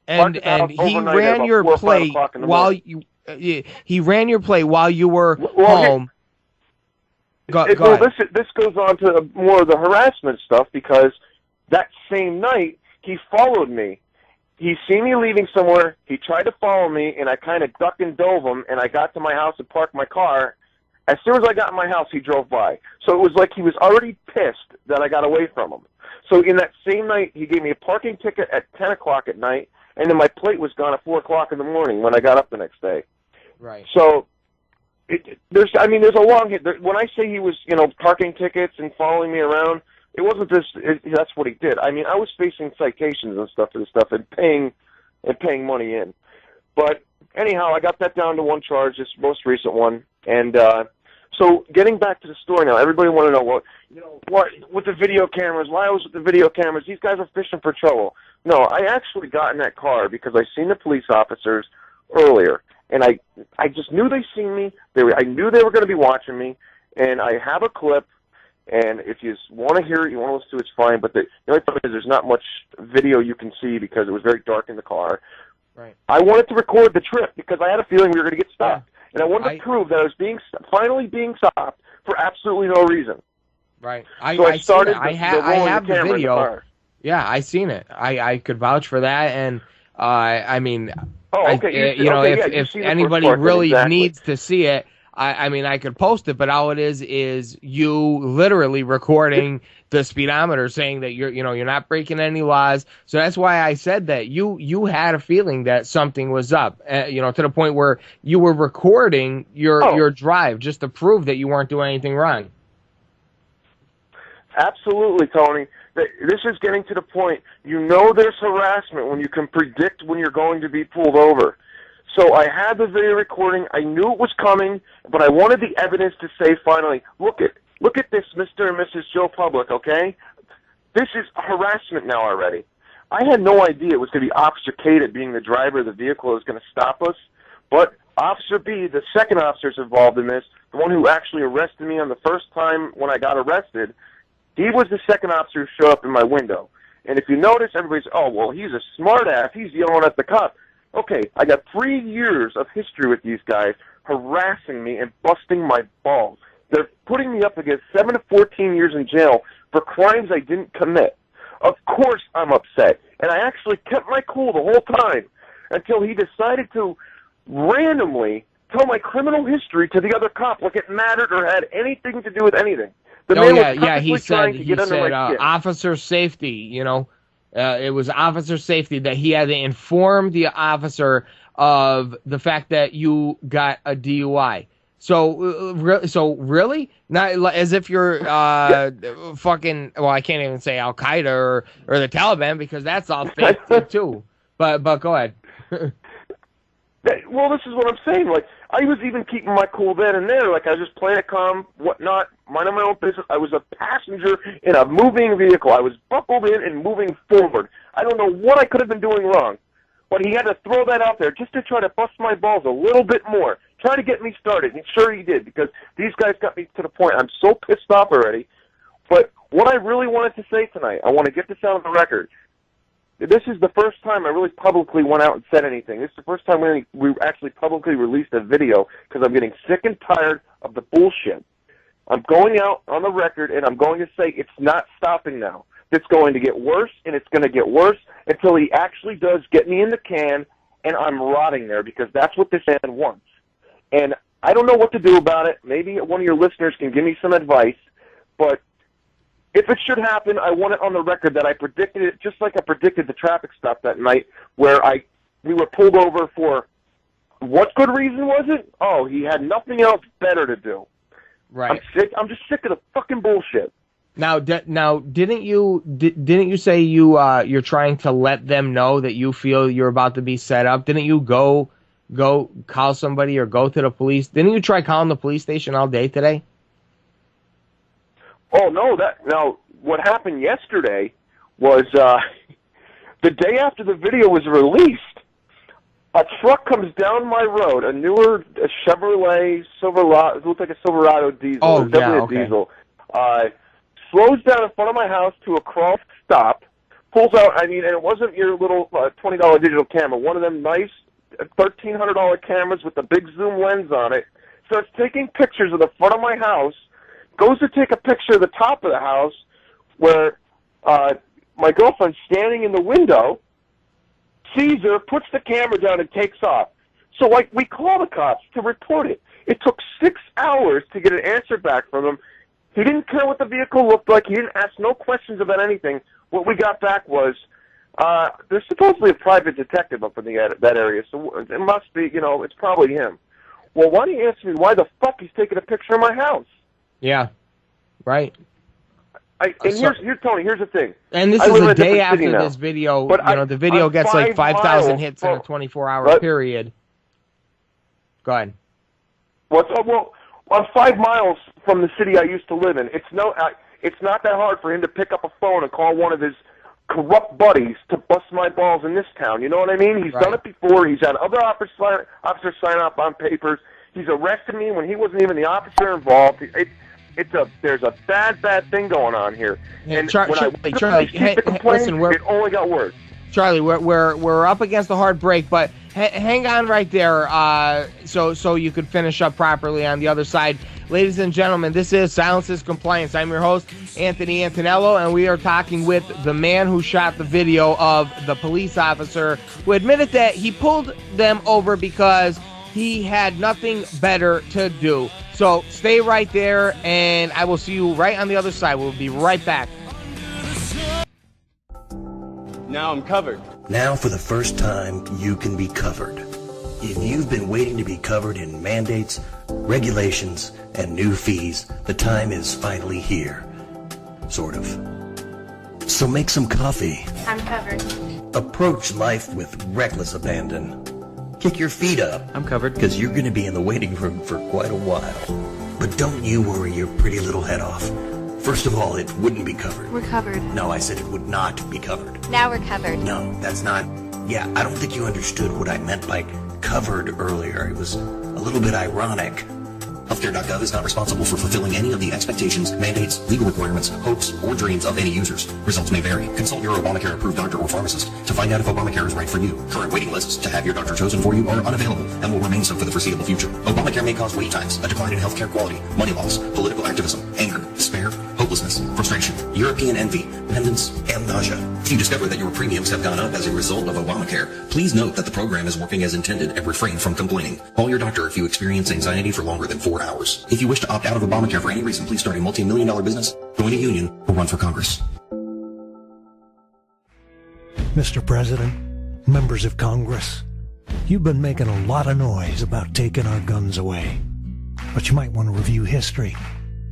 And he ran your plate while he ran your plate while you were home. This goes on to more of the harassment stuff, because that same night he followed me. He seen me leaving somewhere. He tried to follow me, and I kind of ducked and dove him, and I got to my house and parked my car. As soon as I got in my house, he drove by. So it was like he was already pissed that I got away from him. So in that same night, he gave me a parking ticket at 10 o'clock at night, and then my plate was gone at 4 o'clock in the morning when I got up the next day. Right. So there's a long hit. When I say he was, parking tickets and following me around, it wasn't this. That's what he did. I mean, I was facing citations and stuff for this stuff and paying money in. But anyhow, I got that down to 1 charge, this most recent one. And so getting back to the story now, everybody want to know what with the video cameras. Why I was with the video cameras? These guys are fishing for trouble. No, I actually got in that car because I seen the police officers earlier. And I just knew they seen me. I knew they were going to be watching me. And I have a clip. And if you want to hear it, you want to listen to it, it's fine. But the only problem is there's not much video you can see because it was very dark in the car. Right. I wanted to record the trip because I had a feeling we were going to get stopped. Yeah. And I wanted to prove that I was finally being stopped for absolutely no reason. Right. I started. I have the video. Yeah, I seen it. I could vouch for that. And I mean. Oh, okay. If anybody really needs to see it, I mean, I could post it, but all it is you literally recording the speedometer, saying that you're not breaking any laws. So that's why I said that you had a feeling that something was up, to the point where you were recording your drive just to prove that you weren't doing anything wrong. Absolutely, Tony. This is getting to the point. There's harassment when you can predict when you're going to be pulled over. So I had the video recording. I knew it was coming, but I wanted the evidence to say finally, look at this, Mr. and Mrs. Joe Public, okay? This is harassment now already. I had no idea it was going to be Officer Cada, being the driver of the vehicle, was going to stop us. But Officer B, the second officer involved in this, the one who actually arrested me on the first time when I got arrested, he was the second officer who showed up in my window. And if you notice, everybody's, oh, well, he's a smart-ass. He's yelling at the cop. Okay, I got 3 years of history with these guys harassing me and busting my balls. They're putting me up against 7 to 14 years in jail for crimes I didn't commit. Of course I'm upset. And I actually kept my cool the whole time. until he decided to randomly tell my criminal history to the other cop like it mattered or had anything to do with anything. The man was he said, skin. officer safety, you know. It was officer safety that he had to inform the officer of the fact that you got a DUI. So really? Not as if you're fucking, well, I can't even say Al-Qaeda or the Taliban because that's all fake too. But go ahead. Well, this is what I'm saying. Like, I was even keeping my cool then and there. Like, I was just playing it calm, whatnot, minding my own business. I was a passenger in a moving vehicle. I was buckled in and moving forward. I don't know what I could have been doing wrong, but he had to throw that out there just to try to bust my balls a little bit more, try to get me started. And sure he did, because these guys got me to the point. I'm so pissed off already. But what I really wanted to say tonight, I want to get this out on the record. This is the first time I really publicly went out and said anything. This is the first time we actually publicly released a video because I'm getting sick and tired of the bullshit. I'm going out on the record and I'm going to say it's not stopping now. It's going to get worse and it's going to get worse until he actually does get me in the can and I'm rotting there because that's what this man wants. And I don't know what to do about it. Maybe one of your listeners can give me some advice, but if it should happen, I want it on the record that I predicted it, just like I predicted the traffic stop that night, where we were pulled over for what good reason was it? Oh, he had nothing else better to do. Right. I'm sick. I'm just sick of the fucking bullshit. Now, didn't you say you're trying to let them know that you feel you're about to be set up? Didn't you go call somebody or go to the police? Didn't you try calling the police station all day today? Oh, no, now, what happened yesterday was the day after the video was released, a truck comes down my road, a newer Chevrolet Silverado, it looked like a Silverado diesel. Oh, it was definitely okay. a diesel. Slows down in front of my house to a crawl stop, pulls out, and it wasn't your little $20 digital camera, one of them nice $1,300 cameras with the big zoom lens on it, starts taking pictures of the front of my house, goes to take a picture of the top of the house where my girlfriend's standing in the window, sees her, puts the camera down, and takes off. So, we call the cops to report it. It took 6 hours to get an answer back from him. He didn't care what the vehicle looked like. He didn't ask no questions about anything. What we got back was there's supposedly a private detective up in that area, so it must be, it's probably him. Well, why don't you answer me why the fuck he's taking a picture of my house? Yeah, right. Here's Tony. Here's the thing. And this is a day after this video. But the video gets like 5,000 hits in a 24-hour period. Go ahead. Well, I'm 5 miles from the city I used to live in. It's not that hard for him to pick up a phone and call one of his corrupt buddies to bust my balls in this town. You know what I mean? He's done it before. He's had other officers sign up on papers. He's arrested me when he wasn't even the officer involved. There's a bad thing going on here. And Charlie, listen, it only got worse. Charlie, we're up against a hard break, but hang on right there, so you could finish up properly on the other side. Ladies and gentlemen, this is Silences Compliance. I'm your host, Anthony Antonello, and we are talking with the man who shot the video of the police officer who admitted that he pulled them over because he had nothing better to do. So stay right there, and I will see you right on the other side. We'll be right back. Now I'm covered. Now, for the first time, you can be covered. If you've been waiting to be covered in mandates, regulations, and new fees, the time is finally here. Sort of. So make some coffee. I'm covered. Approach life with reckless abandon. Kick your feet up. I'm covered. Because you're going to be in the waiting room for quite a while. But don't you worry your pretty little head off. First of all, it wouldn't be covered. We're covered. No, I said it would not be covered. Now we're covered. No, that's not... Yeah, I don't think you understood what I meant by covered earlier. It was a little bit ironic. Healthcare.gov is not responsible for fulfilling any of the expectations, mandates, legal requirements, hopes, or dreams of any users. Results may vary. Consult your Obamacare-approved doctor or pharmacist to find out if Obamacare is right for you. Current waiting lists to have your doctor chosen for you are unavailable and will remain so for the foreseeable future. Obamacare may cause wait times, a decline in healthcare quality, money loss, political activism, anger, despair, hopelessness, hopelessness, frustration, European envy, dependence, and nausea. If you discover that your premiums have gone up as a result of Obamacare, please note that the program is working as intended and refrain from complaining. Call your doctor if you experience anxiety for longer than 4 hours. If you wish to opt out of Obamacare for any reason, please start a multi-million-dollar business, join a union, or run for Congress. Mr. President, members of Congress, you've been making a lot of noise about taking our guns away. But you might want to review history.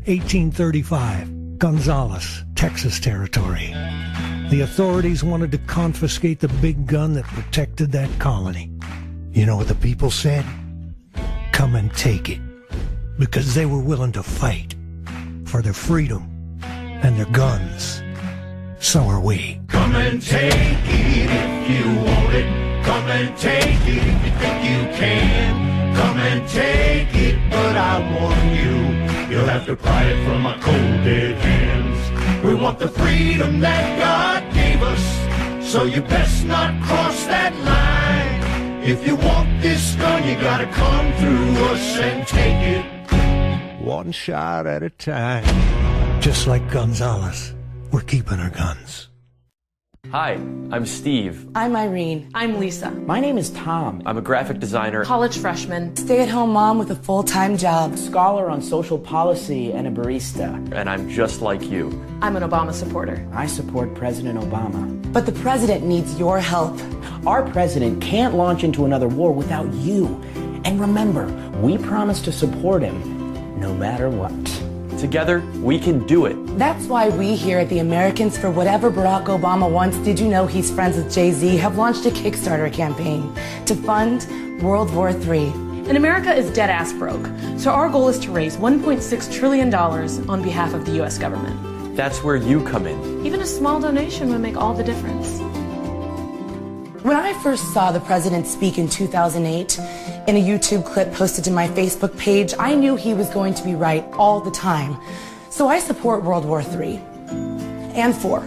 1835, Gonzales, Texas Territory. The authorities wanted to confiscate the big gun that protected that colony. You know what the people said? Come and take it. Because they were willing to fight for their freedom and their guns. So are we. Come and take it if you want it. Come and take it if you think you can. Come and take it, but I warn you, you'll have to pry it from my cold dead hands. We want the freedom that God gave us, so you best not cross that line. If you want this gun, you gotta come through us and take it. One shot at a time. Just like Gonzales, we're keeping our guns. Hi, I'm Steve. I'm Irene. I'm Lisa. My name is Tom. I'm a graphic designer, College freshman, stay-at-home mom with a full-time job, scholar on social policy, and a barista. And I'm just like you. I'm an Obama supporter. I support President Obama. But the president needs your help. Our president can't launch into another war without you. And remember, we promise to support him no matter what. Together, we can do it. That's why we here at the Americans for Whatever Barack Obama Wants, Did You Know He's Friends with Jay-Z, have launched a Kickstarter campaign to fund World War III. And America is dead-ass broke, so our goal is to raise $1.6 trillion on behalf of the U.S. government. That's where you come in. Even a small donation would make all the difference. When I first saw the president speak in 2008, in a YouTube clip posted to my Facebook page, I knew he was going to be right all the time. So I support World War III and IV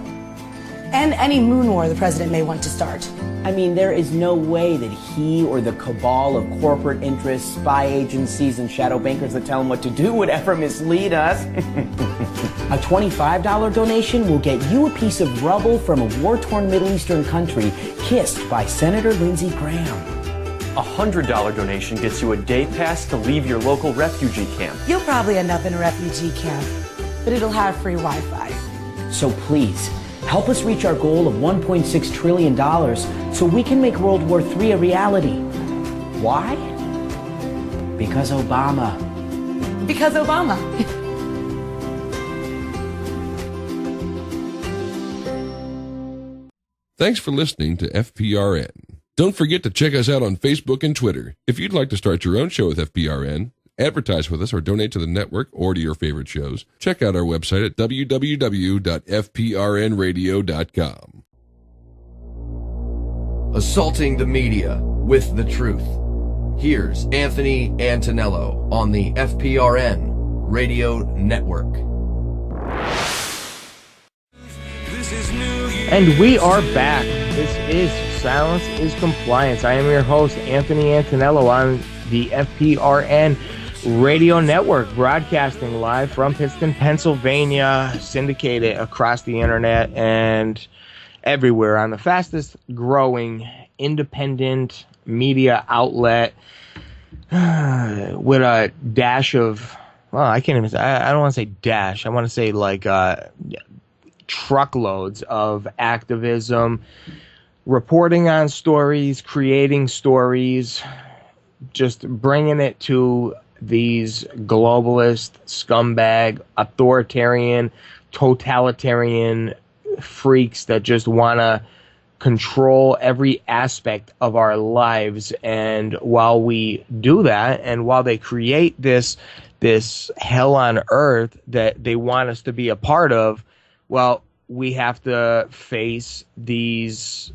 and any moon war the president may want to start. I mean, there is no way that he or the cabal of corporate interests, spy agencies, and shadow bankers that tell him what to do would ever mislead us. A $25 donation will get you a piece of rubble from a war-torn Middle Eastern country kissed by Senator Lindsey Graham. A $100 donation gets you a day pass to leave your local refugee camp. You'll probably end up in a refugee camp, but it'll have free Wi-Fi. So please, help us reach our goal of $1.6 trillion so we can make World War III a reality. Why? Because Obama. Because Obama. Thanks for listening to FPRN. Don't forget to check us out on Facebook and Twitter. If you'd like to start your own show with FPRN, advertise with us, or donate to the network or to your favorite shows, check out our website at www.fprnradio.com. Assaulting the media with the truth. Here's Anthony Antonello on the FPRN Radio Network. And we are back. This is Silence is Compliance. I am your host, Anthony Antonello, on the FPRN Radio Network, broadcasting live from Pittston, Pennsylvania, syndicated across the internet and everywhere on the fastest growing independent media outlet with a dash of, well, I can't even say, I don't want to say dash. I want to say like truckloads of activism, reporting on stories, creating stories, just bringing it to these globalist, scumbag, authoritarian, totalitarian freaks that just want to control every aspect of our lives. And while we do that, and while they create this hell on earth that they want us to be a part of, well, we have to face these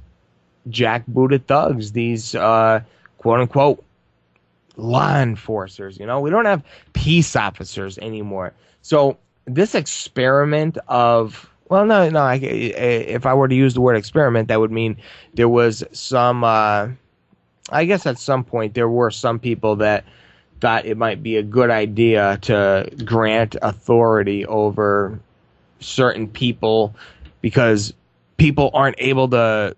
jackbooted thugs, these quote-unquote law enforcers. You know, we don't have peace officers anymore. So this experiment of, well, no, if I were to use the word experiment, that would mean there was some, I guess at some point there were some people that thought it might be a good idea to grant authority over certain people because people aren't able to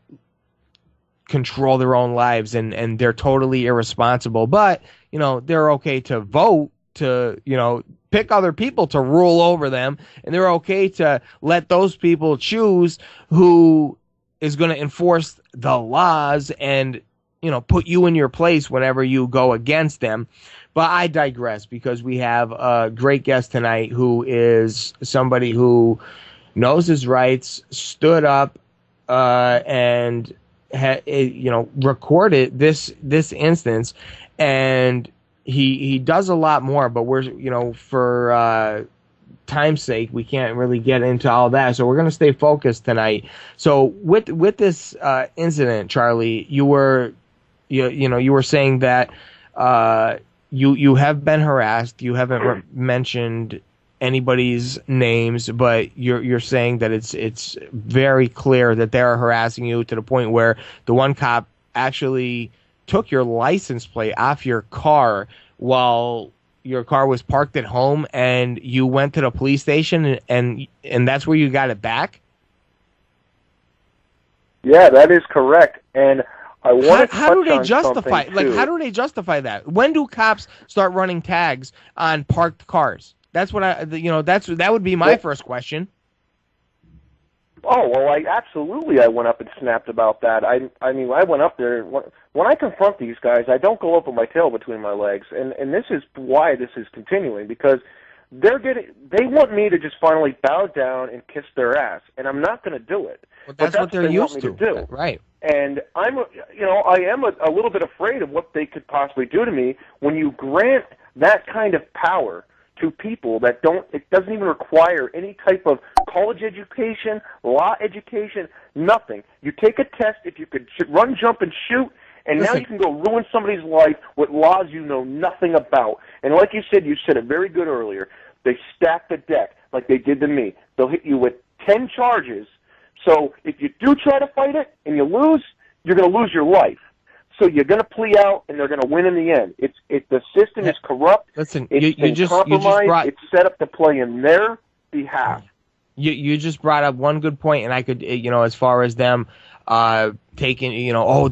control their own lives and they're totally irresponsible. But, you know, they're okay to vote to, you know, pick other people to rule over them. And they're okay to let those people choose who is going to enforce the laws and, you know, put you in your place whenever you go against them. But I digress because we have a great guest tonight who is somebody who knows his rights, stood up, and recorded this instance, and he does a lot more. But we're, you know, for time's sake, we can't really get into all that, so we're going to stay focused tonight. So with this incident, Charlie, you were saying that you have been harassed. You haven't mentioned anybody's names, but you're saying that it's very clear that they're harassing you to the point where the one cop actually took your license plate off your car while your car was parked at home, and you went to the police station and that's where you got it back? Yeah, that is correct. And I want to how do they on justify something, too. how do they justify that? When do cops start running tags on parked cars? That's what that would be my first question. Oh, well, I went up and snapped about that. I mean, I went up there. When I confront these guys, I don't go up with my tail between my legs, and this is why this is continuing, because they want me to just finally bow down and kiss their ass, and I'm not going to do it. Well, that's what they're used to do. Right. And I am a little bit afraid of what they could possibly do to me when you grant that kind of power to people that it doesn't even require any type of college education, law education, nothing. You take a test if you could run, jump, and shoot, and now you can go ruin somebody's life with laws you know nothing about. And like you said it very good earlier, they stack the deck like they did to me. They'll hit you with 10 charges. So if you do try to fight it and you lose, you're going to lose your life. So you're going to plea out, and they're going to win in the end. The system is corrupt. Listen, it's compromised. It's set up to play in their behalf. You just brought up one good point, and I could, as far as them taking,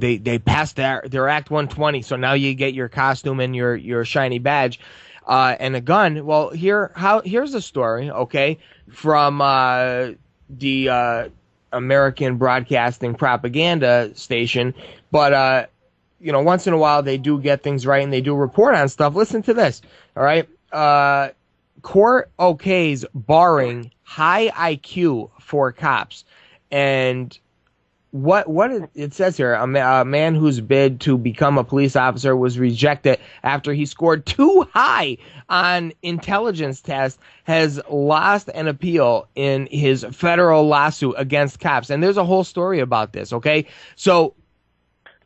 they passed their Act 120, so now you get your costume and your shiny badge and a gun. Well, here's the story, okay, from the American Broadcasting Propaganda Station, but once in a while they do get things right and they do report on stuff. Listen to this, all right? Court okays barring high IQ for cops. And what it says here, a man whose bid to become a police officer was rejected after he scored too high on intelligence test has lost an appeal in his federal lawsuit against cops. And there's a whole story about this, okay? So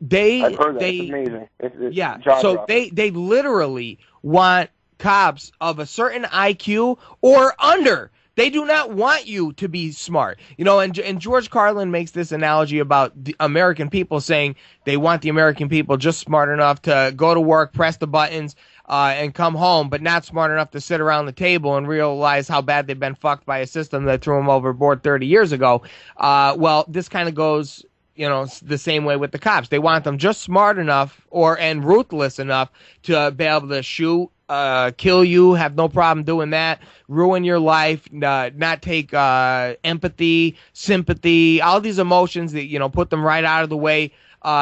I've heard that. It's amazing. Yeah, so they literally want cops of a certain IQ or under. They do not want you to be smart. And George Carlin makes this analogy about the American people, saying they want the American people just smart enough to go to work, press the buttons, and come home, but not smart enough to sit around the table and realize how bad they've been fucked by a system that threw them overboard 30 years ago. Well, this kind of goes the same way with the cops. They want them just smart enough and ruthless enough to be able to shoot, kill you, have no problem doing that, ruin your life, not take empathy, sympathy, all these emotions that, put them right out of the way.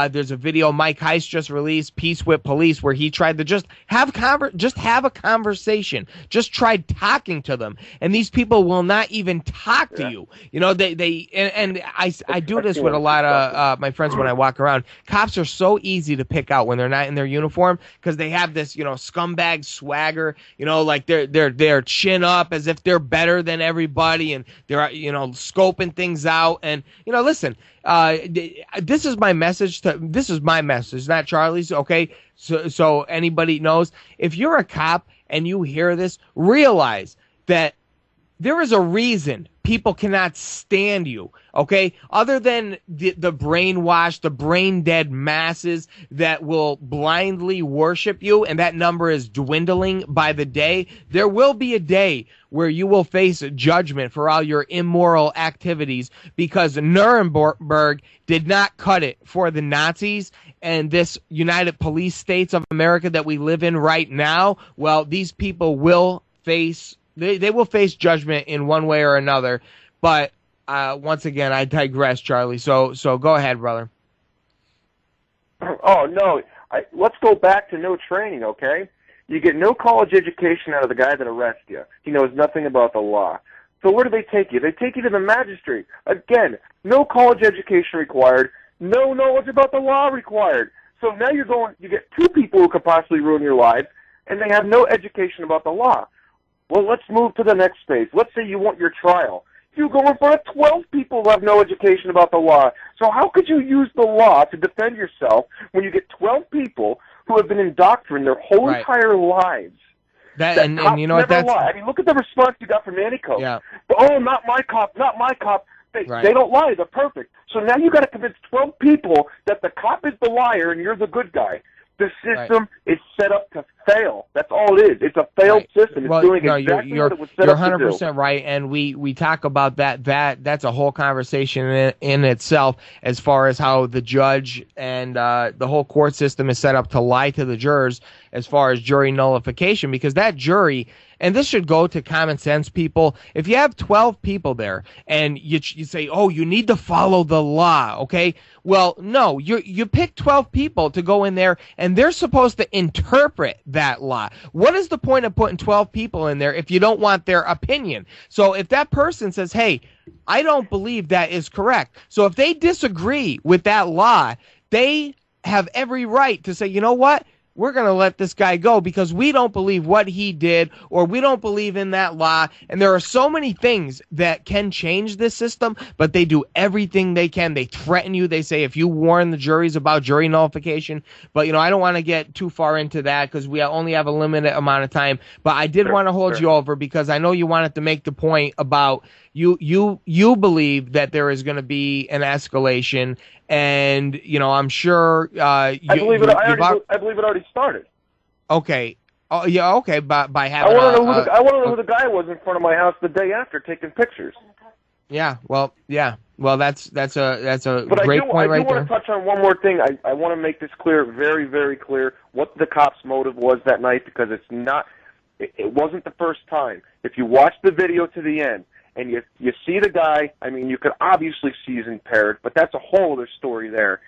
There's a video Mike Heist just released, Peace with Police, where he tried to just have a conversation, just tried talking to them, and these people will not even talk to you. I do this with a lot of my friends when I walk around. Cops are so easy to pick out when they're not in their uniform because they have this scumbag swagger, like they're chin up as if they're better than everybody, and they're scoping things out. And listen, this is my message, not Charlie's, okay? So anybody knows, if you're a cop and you hear this, realize that there is a reason people cannot stand you, okay? Other than the brainwashed, the brain-dead masses that will blindly worship you, and that number is dwindling by the day, there will be a day where you will face judgment for all your immoral activities, because Nuremberg did not cut it for the Nazis, and this United Police States of America that we live in right now, well, these people will face... They will face judgment in one way or another, but once again, I digress, Charlie. So go ahead, brother. Oh, no. Let's go back to no training, okay? You get no college education out of the guy that arrests you. He knows nothing about the law. So where do they take you? They take you to the magistrate. Again, no college education required, no knowledge about the law required. So now you get two people who could possibly ruin your lives, and they have no education about the law. Well, let's move to the next phase. Let's say you want your trial. You go in front of 12 people who have no education about the law. So how could you use the law to defend yourself when you get 12 people who have been indoctrinated their whole entire lives? And you know what? That's... lie. I mean, look at the response you got from Nanticoke. Yeah. But, oh, not my cop, not my cop. They don't lie. They're perfect. So now you got to convince 12 people that the cop is the liar and you're the good guy. The system is set up to fail. That's all it is. It's a failed system. It's doing exactly what it was set up to do. You're 100% right, and we talk about that. That's a whole conversation in itself, as far as how the judge and the whole court system is set up to lie to the jurors as far as jury nullification, because that jury, and this should go to common sense people, if you have 12 people there and you say, oh, you need to follow the law, okay? Well, no, you pick 12 people to go in there, and they're supposed to interpret that law. What is the point of putting 12 people in there if you don't want their opinion? So if that person says, hey, I don't believe that is correct. So if they disagree with that law, they have every right to say, you know what? We're going to let this guy go because we don't believe what he did, or we don't believe in that law. And there are so many things that can change this system, but they do everything they can. They threaten you. They say, if you warn the juries about jury nullification, but, I don't want to get too far into that because we only have a limited amount of time. But I did want to hold you over because I know you wanted to make the point about you believe that there is going to be an escalation, and I'm sure I believe it already started. Okay. Oh yeah. Okay. By having I want to know who the guy was in front of my house the day after taking pictures. Yeah. Well. Yeah. Well, that's a but great point right there. I do want to touch on one more thing. I want to make this clear, very, very clear, what the cop's motive was that night, because it's not. It wasn't the first time. If you watch the video to the end, and you see the guy, I mean, you could obviously see he's impaired, but that's a whole other story there.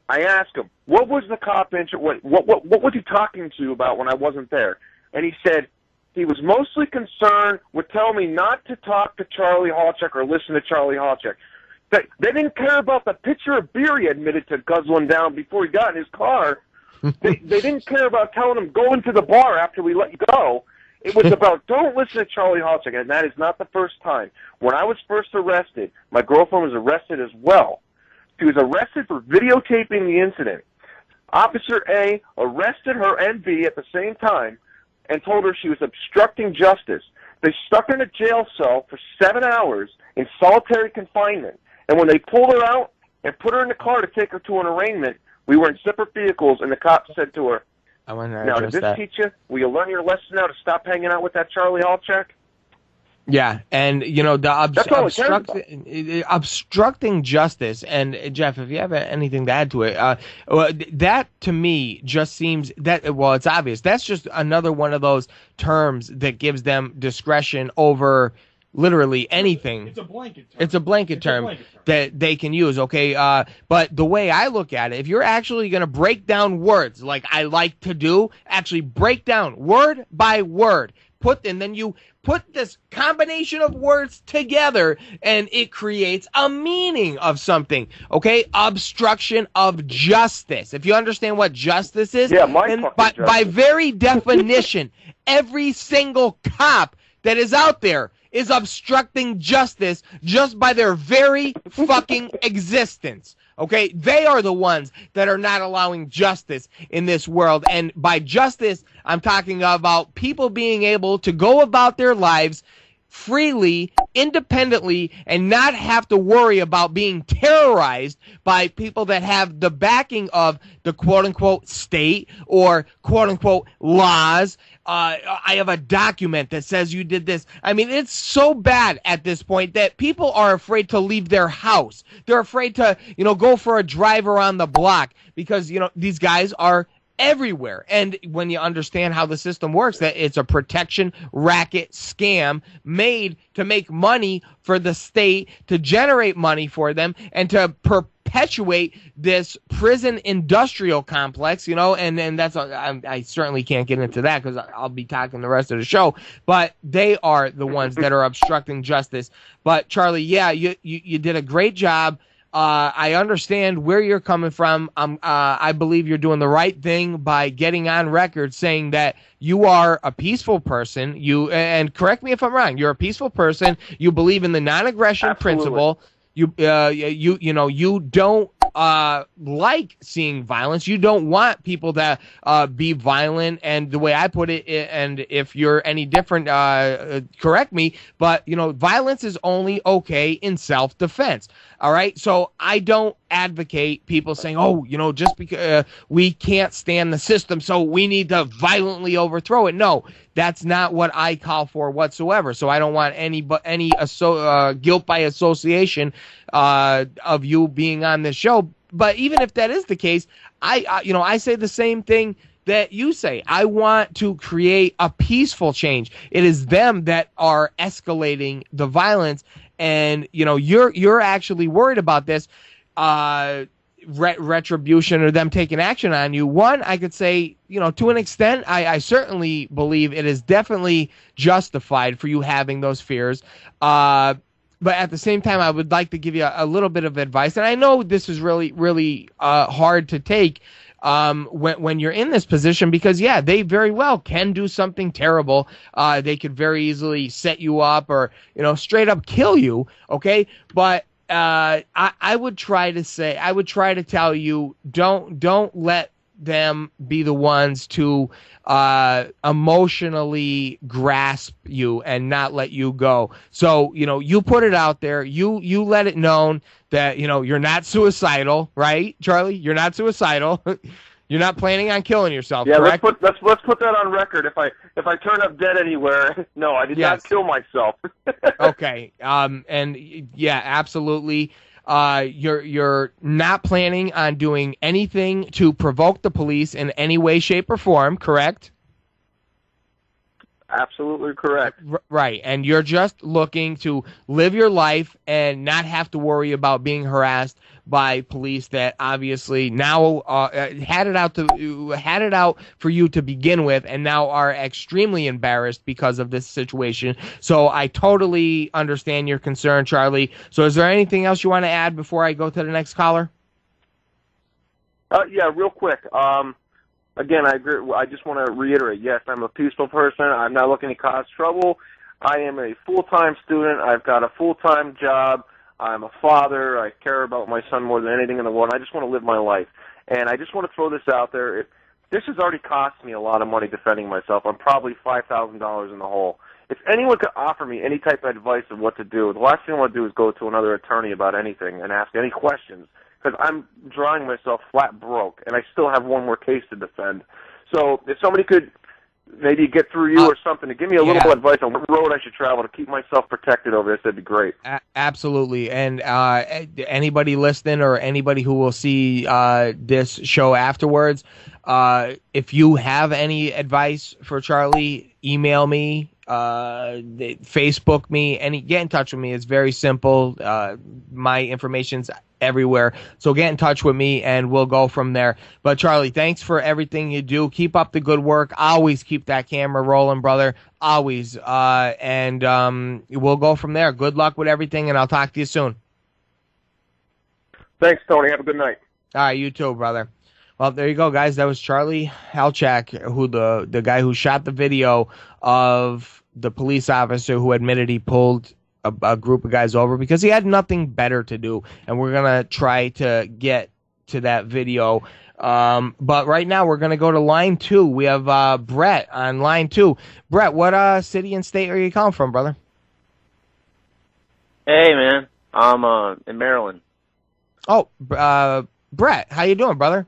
I asked him, what was the cop what was he talking to about when I wasn't there? And he said he was mostly concerned with telling me not to talk to Charlie Hallcheck or listen to Charlie Hallcheck. They didn't care about the pitcher of beer he admitted to guzzling down before he got in his car. They didn't care about telling him, go into the bar after we let you go. It was about, don't listen to Charlie Hallcheck, and that is not the first time. When I was first arrested, my girlfriend was arrested as well. She was arrested for videotaping the incident. Officer A arrested her and B at the same time and told her she was obstructing justice. They stuck her in a jail cell for 7 hours in solitary confinement, and when they pulled her out and put her in the car to take her to an arraignment, we were in separate vehicles, and the cop said to her, now, did this teach you? Will you learn your lesson now to stop hanging out with that Charlie Hallcheck? Yeah, and the obstructing justice, and Jeff, if you have anything to add to it, that to me just seems that, well, it's obvious. That's just another one of those terms that gives them discretion over literally anything. It's a blanket term. It's a blanket term that they can use, okay? But the way I look at it, if you're actually going to break down words like I like to do, actually break down word by word, and then you put this combination of words together, and it creates a meaning of something, okay? Obstruction of justice. If you understand what justice is, by very definition, every single cop that is out there is obstructing justice just by their very fucking existence. Okay? They are the ones that are not allowing justice in this world. And by justice, I'm talking about people being able to go about their lives freely independently and not have to worry about being terrorized by people that have the backing of the quote-unquote state or quote-unquote laws. I have a document that says you did this. I mean, it's so bad at this point that people are afraid to leave their house. They're afraid to, go for a drive around the block because, these guys are everywhere. And when you understand how the system works, that it's a protection racket scam made to make money for the state, to generate money for them, and to perpetuate this prison industrial complex, and that's, I certainly can't get into that because I'll be talking the rest of the show, but they are the ones that are obstructing justice. But Charlie, yeah, you did a great job. I understand where you're coming from. I believe you're doing the right thing by getting on record saying that you are a peaceful person. And correct me if I'm wrong. You're a peaceful person. You believe in the non-aggression principle. You don't like seeing violence. You don't want people to be violent. And the way I put it, and if you're any different, correct me, but violence is only okay in self-defense. All right. So I don't advocate people saying, just because we can't stand the system, so we need to violently overthrow it. No, that's not what I call for whatsoever. So I don't want any guilt by association of you being on this show. But even if that is the case, I say the same thing that you say. I want to create a peaceful change. It is them that are escalating the violence. And, you're actually worried about this retribution or them taking action on you. One, I could say, to an extent, I certainly believe it is definitely justified for you having those fears. But at the same time, I would like to give you a little bit of advice. And I know this is really, really hard to take when you're in this position because, yeah, they very well can do something terrible. They could very easily set you up or, straight up kill you. Okay. But I would try to tell you, don't let them be the ones to emotionally grasp you and not let you go. So, you put it out there, you let it known that, you're not suicidal, right, Charlie? You're not suicidal. You're not planning on killing yourself, correct? let's put that on record. If I turn up dead anywhere, no, I did not kill myself. Okay. And yeah, absolutely. You're not planning on doing anything to provoke the police in any way, shape, or form, correct? Absolutely correct. Right, and you're just looking to live your life and not have to worry about being harassed by police that obviously now had it out for you to begin with, and now are extremely embarrassed because of this situation. So I totally understand your concern, Charlie. So is there anything else you want to add before I go to the next caller? Yeah, real quick. Again, I agree. I just want to reiterate, yes, I'm a peaceful person. I'm not looking to cause trouble. I am a full-time student. I've got a full-time job. I'm a father. I care about my son more than anything in the world. I just want to live my life. And I just want to throw this out there. This has already cost me a lot of money defending myself. I'm probably $5,000 in the hole. If anyone could offer me any type of advice of what to do, the last thing I want to do is go to another attorney about anything and ask any questions. Because I'm drawing myself flat broke, and I still have one more case to defend. So if somebody could maybe get through you or something to give me a little advice on what road I should travel to keep myself protected over this, that'd be great. Absolutely. And anybody listening or anybody who will see this show afterwards, if you have any advice for Charlie, email me, Facebook me, get in touch with me. It's very simple. My information's everywhere. So get in touch with me and we'll go from there. But Charlie, thanks for everything you do. Keep up the good work. Always keep that camera rolling, brother. Always. And we'll go from there. Good luck with everything, and I'll talk to you soon. Thanks, Tony. Have a good night. All right, you too, brother. Well, there you go, guys. That was Charlie Halchak, who the guy who shot the video of the police officer who admitted he pulled a group of guys over because he had nothing better to do. And we're going to try to get to that video. But right now we're going to go to line 2. We have Brett on line 2. Brett, what city and state are you calling from, brother? Hey, man. I'm in Maryland. Oh, Brett, how you doing, brother?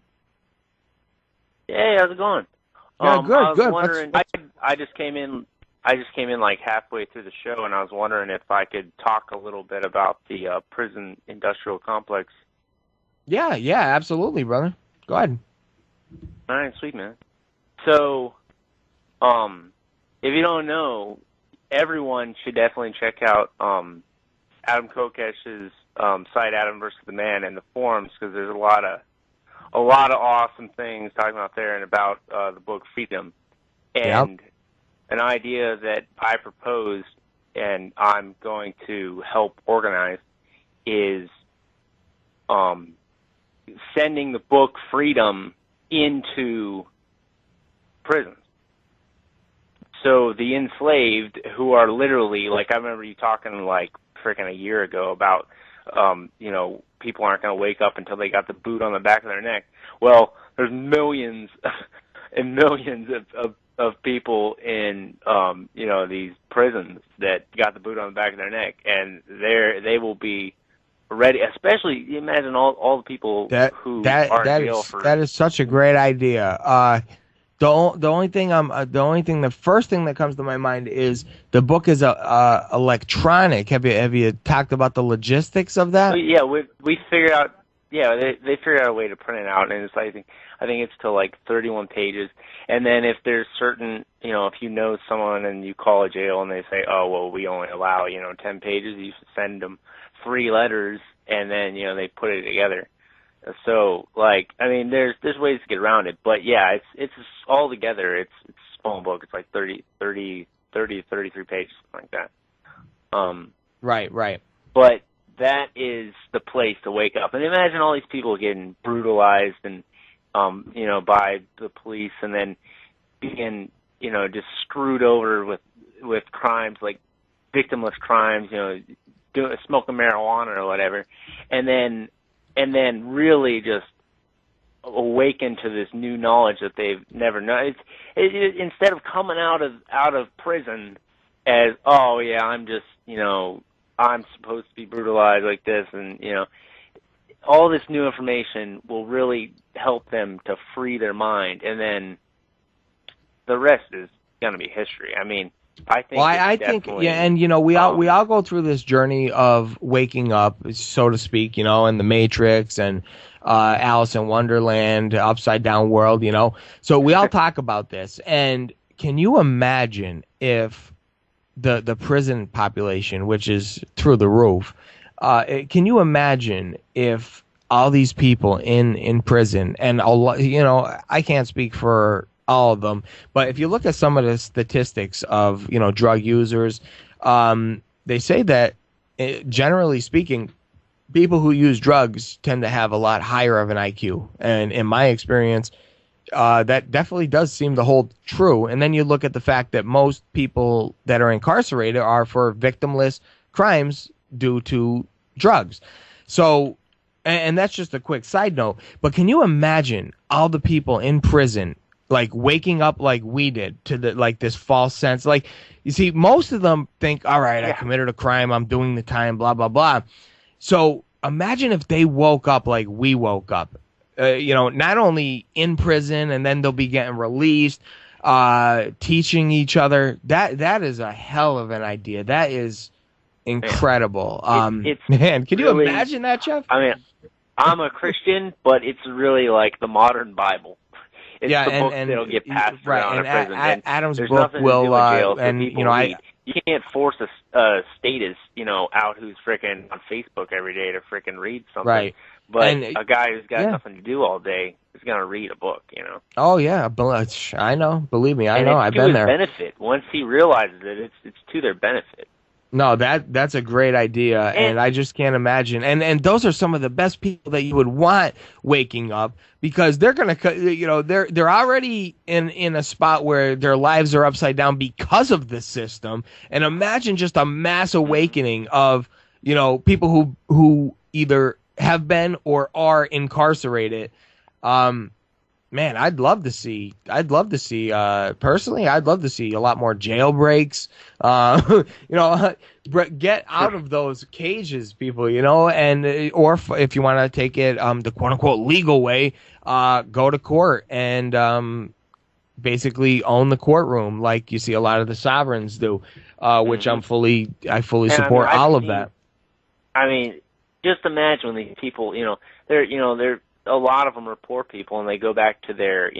Hey, how's it going? Yeah, good, I was good. wondering. I just came in. Like halfway through the show, and I was wondering if I could talk a little bit about the prison industrial complex. Yeah, absolutely, brother. Go ahead. All right, sweet, man. So, if you don't know, everyone should definitely check out Adam Kokesh's site, Adam versus the Man, and the forums, because there's a lot of awesome things talking about there and about the book Freedom. And an idea that I proposed and I'm going to help organize is sending the book Freedom into prisons. So the enslaved, who are literally, like, I remember you talking like freaking a year ago about, people aren't going to wake up until they got the boot on the back of their neck. Well, there's millions and millions of people in, these prisons that got the boot on the back of their neck, and they will be ready. Especially, imagine all the people who are in jail for. That is such a great idea. The first thing that comes to my mind is the book is electronic. Have you talked about the logistics of that? Yeah, we figured out. Yeah, they figured out a way to print it out, and it's I think it's to like 31 pages. And then if there's certain, if you know someone and you call a jail and they say, oh well, we only allow 10 pages, you should send them 3 letters, and then they put it together. So, there's ways to get around it, but yeah, it's all together. It's a small book. It's like 33 pages, something like that. Right. But that is the place to wake up. And imagine all these people getting brutalized and, by the police, and then being, just screwed over with crimes like victimless crimes, smoking marijuana or whatever, and then really just awaken to this new knowledge that they've never known. Instead of coming out of prison as, oh yeah, I'm just, I'm supposed to be brutalized like this, and all this new information will really help them to free their mind, and then the rest is going to be history. I mean, I think. Well, I think, yeah, and we all go through this journey of waking up, so to speak, in the Matrix and Alice in Wonderland, Upside Down World, So we all talk about this, and can you imagine if the prison population, which is through the roof, can you imagine if all these people in prison, and I can't speak for all of them, but if you look at some of the statistics of drug users, they say that generally speaking, people who use drugs tend to have a lot higher of an IQ, and in my experience, that definitely does seem to hold true. And then you look at the fact that most people that are incarcerated are for victimless crimes due to drugs. So, and that's just a quick side note, but can you imagine all the people in prison like waking up like we did to this false sense? Like, you see, most of them think, all right, I committed a crime, I'm doing the time, blah, blah, blah. So imagine if they woke up like we woke up, not only in prison, and then they'll be getting released, teaching each other. That is a hell of an idea. That is incredible. Man, can you imagine that, Jeff? I mean, I'm a Christian, but it's really like the modern Bible. It's the book that'll get passed around in prison. And Adam's there's book nothing will, to do with jail, so and people read. You can't force a status, out who's frickin' on Facebook every day to frickin' read something. Right. But And a guy who's got nothing to do all day is going to read a book, Oh yeah, I know. Believe me, I know. I've been there. Benefit. Once he realizes it, it's to their benefit. No, that's a great idea, and I just can't imagine. And those are some of the best people that you would want waking up, because they're gonna, they're already in a spot where their lives are upside down because of the system. And imagine just a mass awakening of people who either have been or are incarcerated. man, I'd love to see, personally, I'd love to see a lot more jailbreaks, get out of those cages, people, and, or if you want to take it, the quote unquote legal way, go to court and, basically own the courtroom like you see a lot of the sovereigns do, which I fully support all of that. I mean, just imagine when these people, they're a lot of them are poor people, and they go back to their,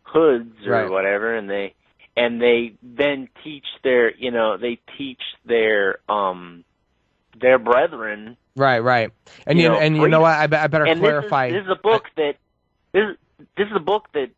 hoods or whatever, and they then teach their, their brethren. Right. And you know what? I better clarify. This is a book that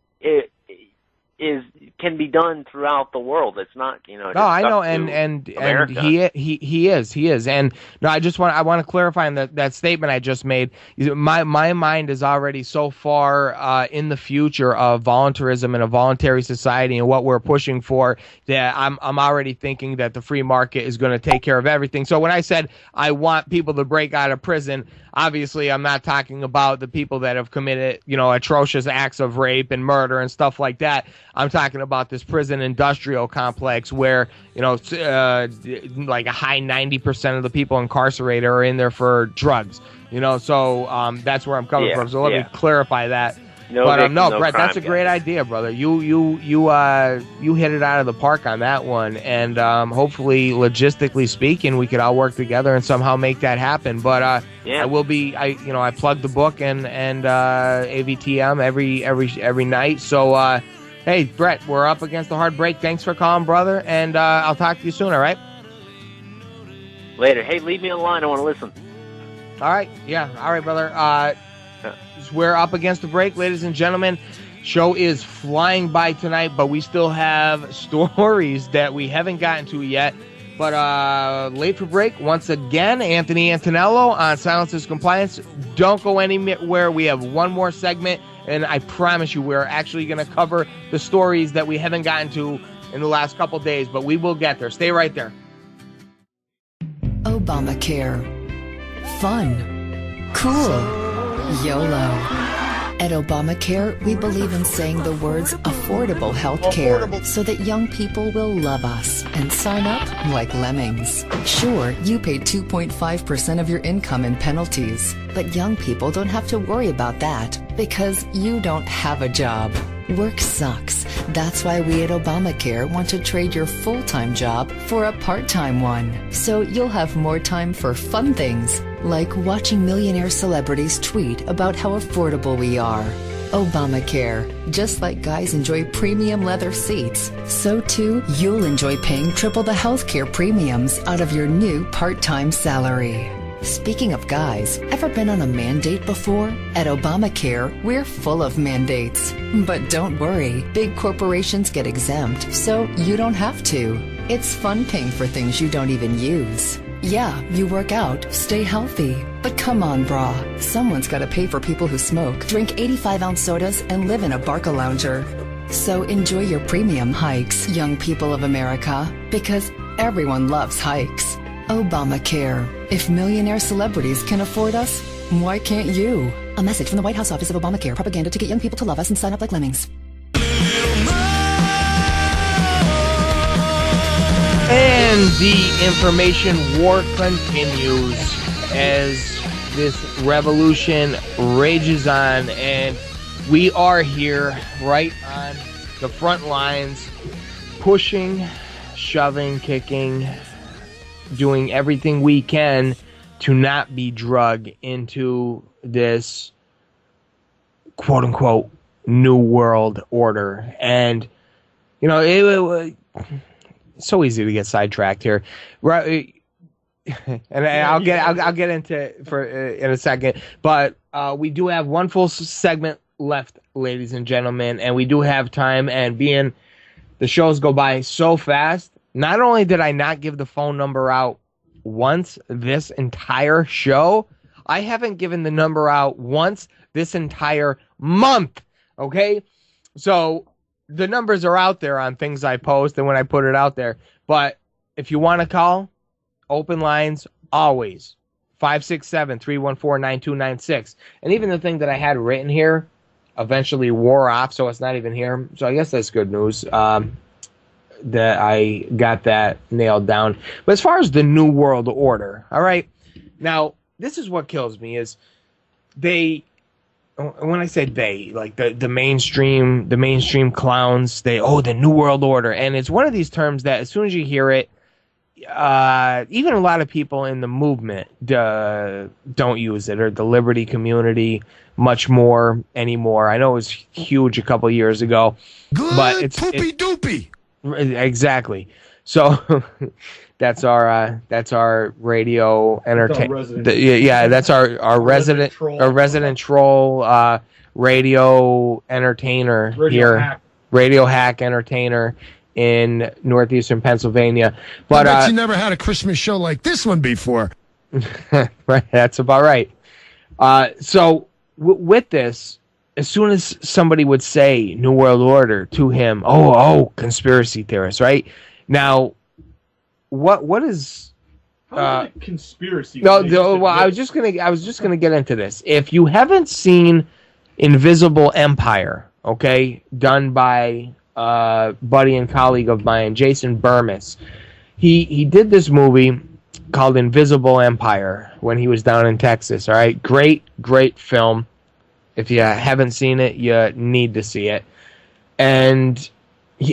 can be done throughout the world. It's not, No, I know, and he is, and no, I want to clarify on that statement I just made. My mind is already so far in the future of voluntarism and a voluntary society and what we're pushing for that I'm already thinking that the free market is going to take care of everything. So when I said I want people to break out of prison, obviously I'm not talking about the people that have committed, atrocious acts of rape and murder and stuff like that. I'm talking about this prison industrial complex where, like a high 90% of the people incarcerated are in there for drugs, so that's where I'm coming from. So let me clarify that. No, Brett, that's a great idea, brother. You hit it out of the park on that one, and hopefully, logistically speaking, we could all work together and somehow make that happen. But I will be, I plug the book and AVTM every night. So hey, Brett, we're up against the hard break. Thanks for calling, brother, and I'll talk to you soon. All right. Later. Hey, leave me on the line. I want to listen. All right. Yeah. All right, brother. We're up against the break, ladies and gentlemen. Show is flying by tonight, but we still have stories that we haven't gotten to yet. But late for break, once again, Anthony Antonello on Silence is Compliance. Don't go anywhere. We have one more segment, and I promise you we're actually going to cover the stories that we haven't gotten to in the last couple days, but we will get there. Stay right there. Obamacare. Fun. Cool. YOLO. At Obamacare, we believe in saying the words affordable health care so that young people will love us and sign up like lemmings. Sure, you pay 2.5% of your income in penalties, but young people don't have to worry about that because you don't have a job. Work sucks. That's why we at Obamacare want to trade your full-time job for a part-time one. So you'll have more time for fun things, like watching millionaire celebrities tweet about how affordable we are. Obamacare. Just like guys enjoy premium leather seats, so too you'll enjoy paying triple the healthcare premiums out of your new part-time salary. Speaking of guys, ever been on a mandate before? At Obamacare, we're full of mandates. But don't worry, big corporations get exempt, so you don't have to. It's fun paying for things you don't even use. Yeah, you work out, stay healthy. But come on, brah. Someone's gotta pay for people who smoke, drink 85-ounce sodas, and live in a Barca lounger. So enjoy your premium hikes, young people of America, because everyone loves hikes. Obamacare. If millionaire celebrities can afford us, why can't you? A message from the White House Office of Obamacare. Propaganda to get young people to love us and sign up like lemmings. And the information war continues as this revolution rages on, and we are here right on the front lines, pushing, shoving, kicking, doing everything we can to not be drugged into this quote unquote new world order. And it's so easy to get sidetracked here, right? And I'll get into it in a second, but we do have one full segment left, ladies and gentlemen, and we do have time, and being the shows go by so fast, not only did I not give the phone number out once this entire show, I haven't given the number out once this entire month, okay? So the numbers are out there on things I post and when I put it out there, but if you want to call, open lines always, 567-314-9296. And even the thing that I had written here, eventually wore off, so it's not even here. So I guess that's good news. That I got that nailed down. But as far as the New World Order, all right, now this is what kills me is they, when I say they, like the mainstream clowns, the New World Order, and it's one of these terms that as soon as you hear it, even a lot of people in the movement don't use it, or the liberty community much more anymore. I know it was huge a couple years ago, but it's poopy doopy. Exactly. So that's our radio entertainment. That's our resident troll radio entertainer radio hack entertainer in northeastern Pennsylvania. But I bet you never had a Christmas show like this one before. Right, that's about right. So with this, as soon as somebody would say New World Order to him, oh, conspiracy theorists, right? Now, what is conspiracy? No, well, I was just gonna get into this. If you haven't seen Invisible Empire, okay, done by buddy and colleague of mine, Jason Burmis, he did this movie called Invisible Empire when he was down in Texas. All right, great film. If you haven't seen it, you need to see it. And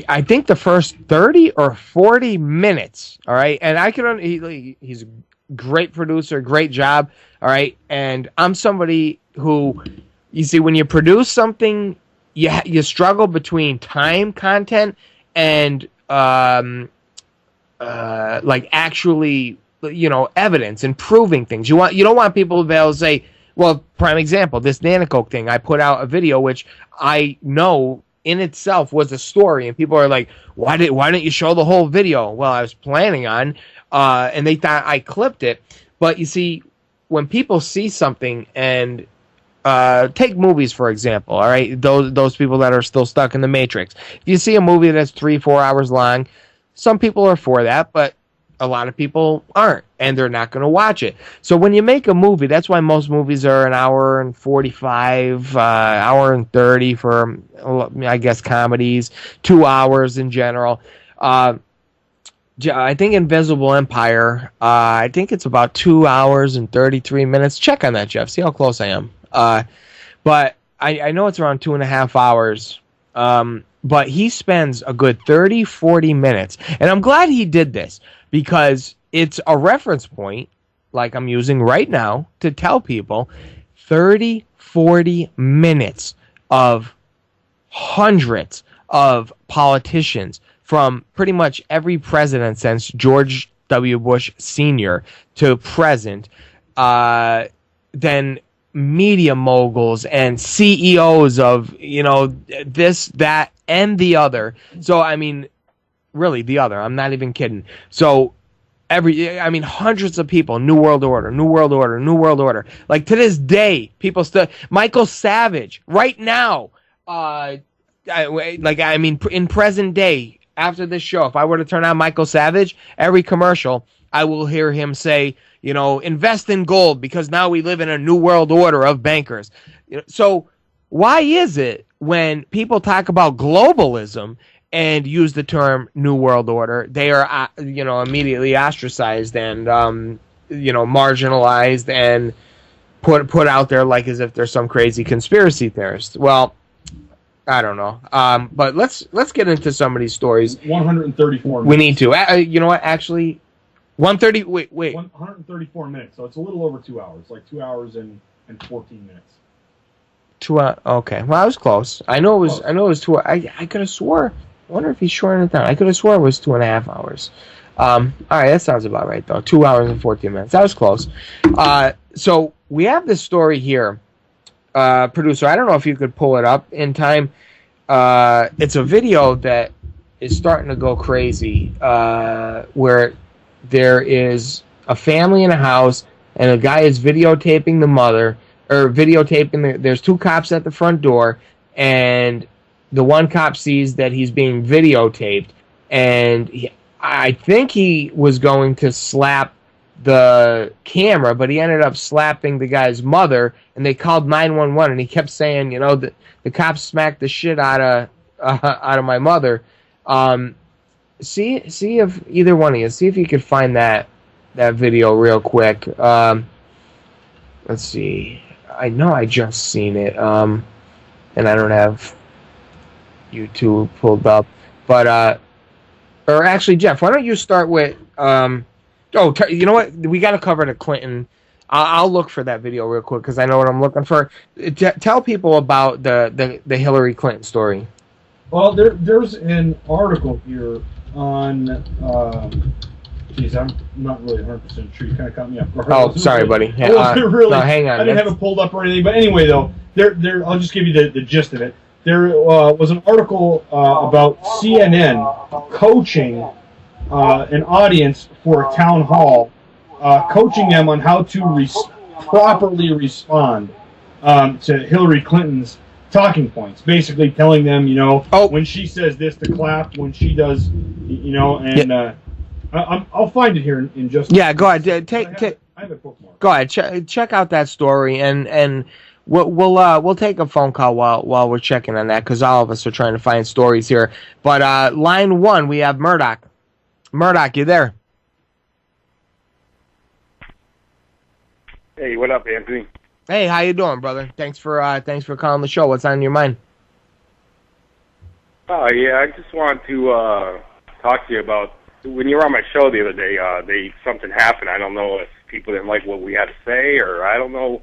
I think the first 30 or 40 minutes, all right, and he's a great producer, great job, all right, and I'm somebody who, you see, when you produce something, you struggle between time, content, and like actually, evidence and proving things. You don't want people to be able to say, well, prime example, this Nanticoke thing. I put out a video which I know in itself was a story, and people are like, why didn't you show the whole video? Well, I was planning on, and they thought I clipped it. But you see, when people see something, and take movies for example, all right, those people that are still stuck in the Matrix. If you see a movie that's 3-4 hours long, some people are for that, but a lot of people aren't, and they're not going to watch it. So when you make a movie, that's why most movies are an hour and 45, hour and 30 for, I guess, comedies, 2 hours in general. I think Invisible Empire, I think it's about 2 hours and 33 minutes. Check on that, Jeff. See how close I am. But I know it's around 2.5 hours. But he spends a good 30, 40 minutes. And I'm glad he did this, because it's a reference point, like I'm using right now, to tell people 30, 40 minutes of hundreds of politicians from pretty much every president since George W. Bush Sr. to present, then media moguls and CEOs of, this, that, and the other. So, I mean, really, the other. I'm not even kidding. So, hundreds of people, New World Order, New World Order, New World Order. Like, to this day, people still... Michael Savage, right now, in present day, after this show, if I were to turn on Michael Savage, every commercial, I will hear him say, invest in gold, because now we live in a new world order of bankers. So why is it when people talk about globalism and use the term New World Order, they are, immediately ostracized and, marginalized and put out there like as if they're some crazy conspiracy theorist? Well, I don't know. But let's get into some of these stories. 134 minutes. We need to. You know what? Actually, 130. Wait. 134 minutes. So it's a little over 2 hours, like 2 hours and 14 minutes. 2 hours. Okay. Well, I was close. I know it was 2 hours. I could have swore. I wonder if he's shortened it down. I could have swore it was 2.5 hours. All right, that sounds about right though. 2 hours and 14 minutes. That was close. So we have this story here. Producer, I don't know if you could pull it up in time. It's a video that is starting to go crazy, where there is a family in a house, and a guy is videotaping the mother, or videotaping there's two cops at the front door, and the one cop sees that he's being videotaped, and I think he was going to slap the camera, but he ended up slapping the guy's mother, and they called 911, and he kept saying, you know, the cops smacked the shit out of my mother. See if either one of you, see if you could find that video real quick. Let's see. I know I just seen it, and I don't have YouTube pulled up, but or actually, Jeff, why don't you start with you know what? We got to cover the Clinton. I'll look for that video real quick because I know what I'm looking for. Tell people about the Hillary Clinton story. Well, there's an article here on. Geez, I'm not really 100% sure. You kind of caught me off guard. Oh, sorry, buddy. I wasn't really. No, hang on. I didn't have it pulled up or anything. But anyway, though, I'll just give you the gist of it. There was an article about CNN coaching an audience for a town hall, coaching them on how to properly respond to Hillary Clinton's talking points. Basically telling them, you know, when she says this to clap, when she does, you know, and I'll find it here in just. Yeah, go ahead. I have a bookmark. Go ahead. Check out that story, and we'll take a phone call while we're checking on that because all of us are trying to find stories here. But line 1, we have Murdoch. Murdoch, you there? Hey, what up, Anthony? Hey, how you doing, brother? Thanks for calling the show. What's on your mind? Oh yeah, I just wanted to talk to you about when you were on my show the other day. Something happened. I don't know if people didn't like what we had to say, or I don't know.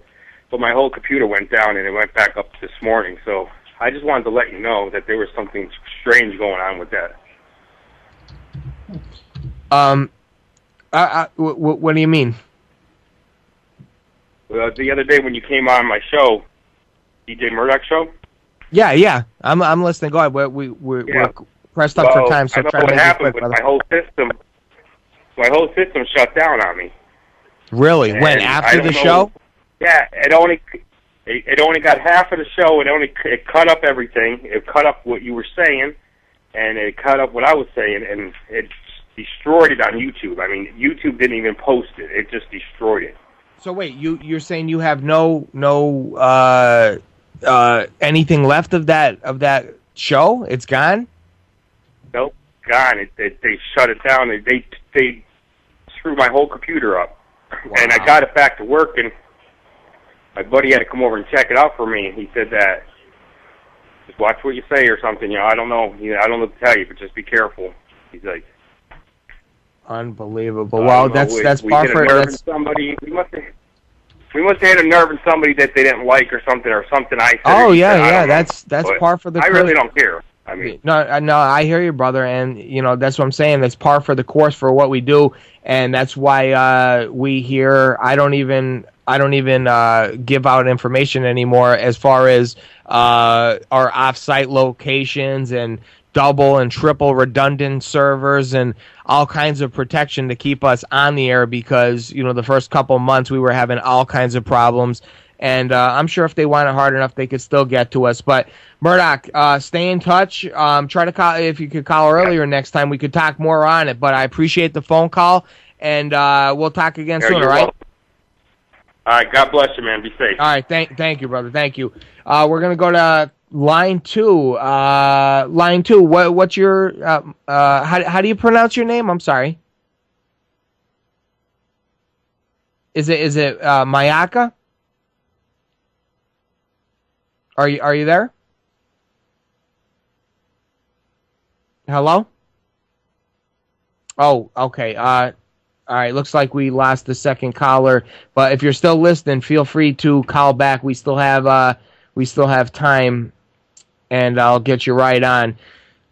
But my whole computer went down and it went back up this morning. So I just wanted to let you know that there was something strange going on with that. What do you mean? The other day when you came on my show, DJ Murdoch show. Yeah, I'm listening. Go ahead. We're pressed up for time, so I know try to what make it happened, quick, but brother. my whole system shut down on me. Really? And when after the show? Yeah, it only got half of the show. It cut up everything. It cut up what you were saying, and it cut up what I was saying, and it destroyed it on YouTube. I mean, YouTube didn't even post it. It just destroyed it. So wait, you're saying you have no anything left of that show? It's gone? Nope, gone. They shut it down. They screwed my whole computer up. Wow. And I got it back to work, and my buddy had to come over and check it out for me. And he said that just watch what you say or something. You know, I don't know. I don't know what to tell you, but just be careful. He's like, unbelievable. Well, that's par for that's somebody. We must have hit a nerve in somebody that they didn't like or something I said. Oh yeah, that's par for the course. I really don't care. I mean, no, I hear you, brother, and you know that's what I'm saying. That's par for the course for what we do, and that's why we here. I don't even give out information anymore as far as our off-site locations and double and triple redundant servers and all kinds of protection to keep us on the air because, you know, the first couple months we were having all kinds of problems. And I'm sure if they want it hard enough, they could still get to us. But Murdoch, stay in touch. Try to call if you could call earlier next time. We could talk more on it. But I appreciate the phone call, and we'll talk again soon. All right. All right. God bless you, man. Be safe. All right. Thank you, brother. Thank you. We're gonna go to line 2. Line 2. What's your how do you pronounce your name? I'm sorry. Is it Mayaka? Are you there? Hello? Oh, okay. All right. Looks like we lost the second caller, but if you're still listening, feel free to call back. We still have time, and I'll get you right on.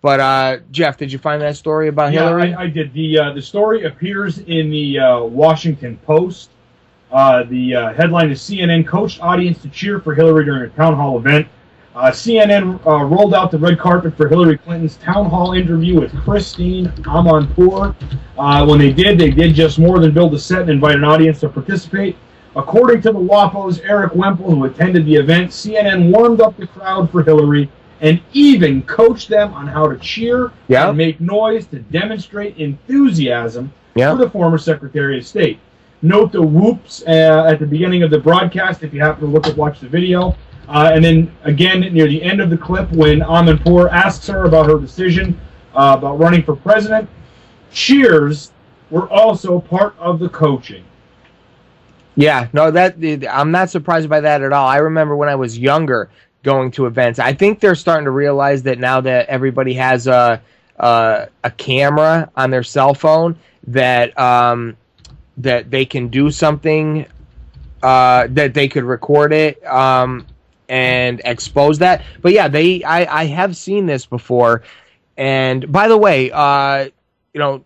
But Jeff, did you find that story about Hillary? Yeah, I did. The story appears in the Washington Post. The headline is CNN coached audience to cheer for Hillary during a town hall event. CNN rolled out the red carpet for Hillary Clinton's town hall interview with Christine Amanpour. When they did just more than build a set and invite an audience to participate. According to the WAPO's Eric Wemple, who attended the event, CNN warmed up the crowd for Hillary and even coached them on how to cheer and make noise to demonstrate enthusiasm for the former Secretary of State. note the whoops at the beginning of the broadcast if you happen to watch the video. And then again near the end of the clip when Amanpour asks her about her decision about running for president, cheers were also part of the coaching. Yeah, no, I'm not surprised by that at all. I remember when I was younger going to events. I think they're starting to realize that now that everybody has a camera on their cell phone, that that they can do something, that they could record it and expose that. But yeah, I have seen this before. And by the way, you know,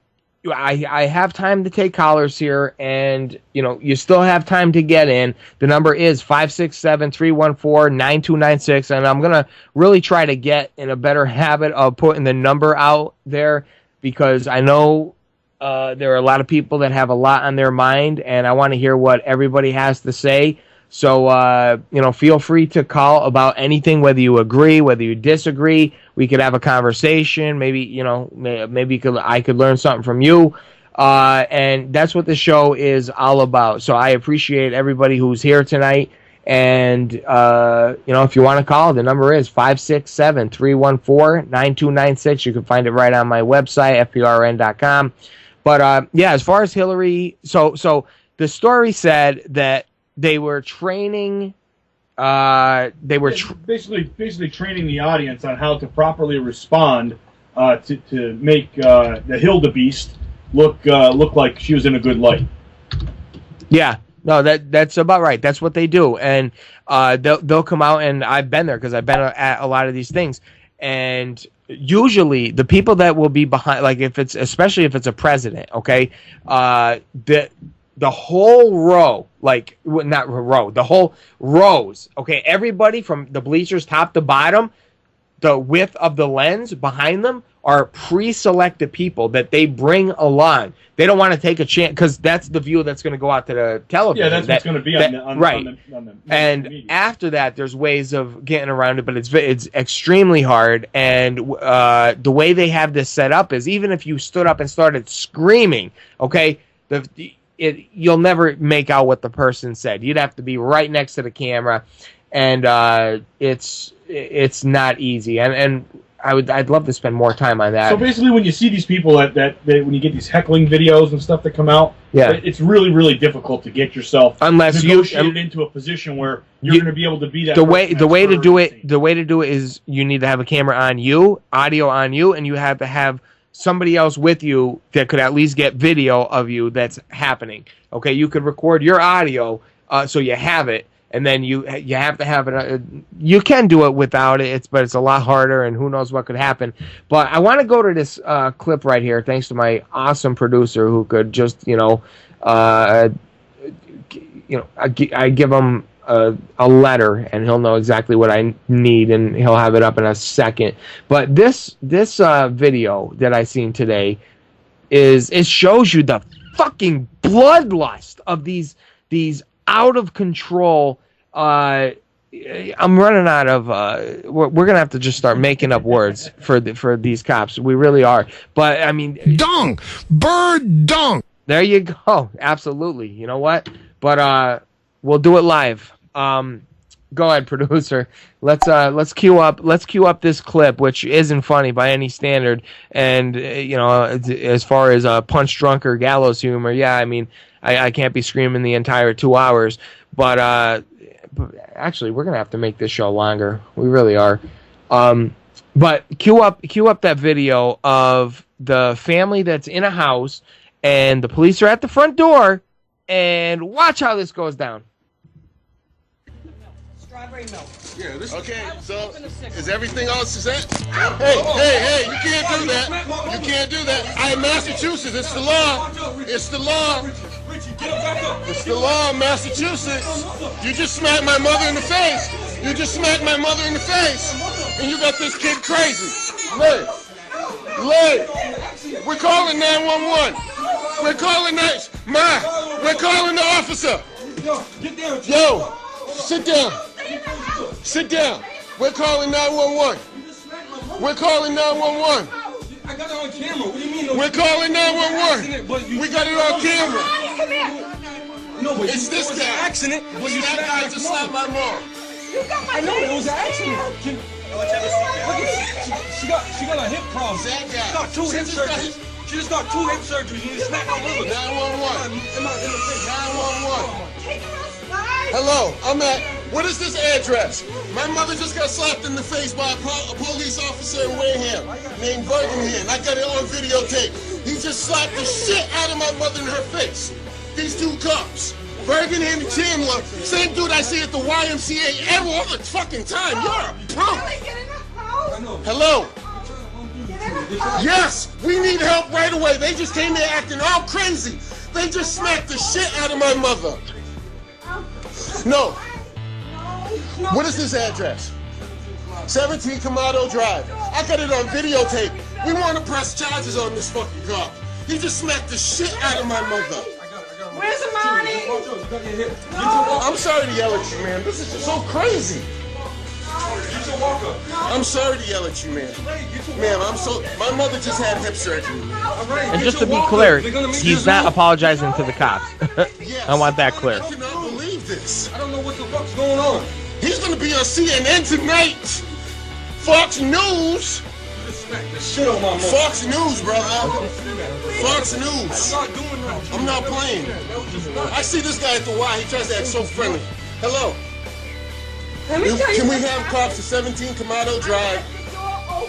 I have time to take callers here, and you know, you still have time to get in. The number is 567-314-9296, and I'm gonna really try to get in a better habit of putting the number out there, because I know there are a lot of people that have a lot on their mind, and I want to hear what everybody has to say. So, you know, feel free to call about anything, whether you agree, whether you disagree. We could have a conversation. Maybe, you know, maybe I could learn something from you. And that's what the show is all about. So I appreciate everybody who's here tonight. And, you know, if you want to call, the number is 567-314-9296. You can find it right on my website, fprn.com. But, yeah, as far as Hillary, so the story said that they were training. Basically training the audience on how to properly respond to make the Hildebeest look like she was in a good light. Yeah, no, that's about right. That's what they do, and they'll come out, and I've been there because I've been at a lot of these things, and usually the people that will be behind, like especially if it's a president, okay, the whole row, like not row, the whole rows, okay, everybody from the bleachers top to bottom, the width of the lens behind them are pre-selected people that they bring along. They don't want to take a chance because that's the view that's going to go out to the television. Yeah, that's what's going to be on the and after that, there's ways of getting around it, but it's extremely hard. And the way they have this set up is even if you stood up and started screaming, okay, you'll never make out what the person said. You'd have to be right next to the camera, and it's not easy. And I'd love to spend more time on that. So basically, when you see these people that when you get these heckling videos and stuff that come out, yeah, it's really, really difficult to get yourself negotiated into a position where you're going to be able to be that. The way to do it is you need to have a camera on you, audio on you, and you have to have somebody else with you that could at least get video of you that's happening. Okay, you could record your audio so you have it, and then you have to have it. You can do it without it, but it's a lot harder, and who knows what could happen. But I want to go to this clip right here, thanks to my awesome producer who could just I give him a letter, and he'll know exactly what I need, and he'll have it up in a second. But this video that I seen today it shows you the fucking bloodlust of these out of control. I'm running out of. We're gonna have to just start making up words for these cops. We really are. But I mean, dung, bird dung. There you go. Absolutely. You know what? But we'll do it live. Go ahead, producer. Let's cue up this clip, which isn't funny by any standard. And as far as punch drunk or gallows humor, yeah, I mean, I can't be screaming the entire 2 hours. But actually, we're gonna have to make this show longer. We really are. But cue up that video of the family that's in a house, and the police are at the front door, and watch how this goes down. Strawberry milk. Yeah, okay, so is everything all set? Hey, you can't do that. You can't do that. In Massachusetts, it's the law. It's the law. It's the law in Massachusetts. You just smacked my mother in the face. You just smacked my mother in the face. And you got this kid crazy. Lay. We're calling 911. We're calling We're calling the officer. Yo, sit down. Sit down. We're calling 911. We're calling 911. I got it on camera. What do you mean? We're calling 911. We got it on camera. Come here. No, but it's this guy. Accident. Well, you that guy just slapped my mom. I know it was an accident. She got a hip problem. That guy. She got 2 hip surgeries. She just got 2 hip surgeries. You just smacked my liver. 911. 911. Hello, I'm at, what is this address? My mother just got slapped in the face by a police officer in Wareham named Birmingham. I got it on videotape. He just slapped the shit out of my mother in her face. These 2 cops. Birmingham and Chandler, same dude I see at the YMCA all the fucking time. You're a punk. Hello? Yes, we need help right away. They just came there acting all crazy. They just smacked the shit out of my mother. No. What is this address? 17 Kamado Drive. I got it on videotape. We want to press charges on this fucking cop. He just smacked the shit out of my mother. Where's the money? I'm sorry to yell at you, man. This is just so crazy. I'm sorry to yell at you, man. Man, my mother just had hip surgery. And just to be clear, he's not apologizing to the cops. I want that clear. I cannot believe this. I don't know what the fuck's going on. He's gonna be on CNN tonight. Fox News. Fox News, brother. Fox News. I'm not playing. I see this guy at the Y. He tries to act so friendly. Hello. Can we have cops at 17 Kamado Drive?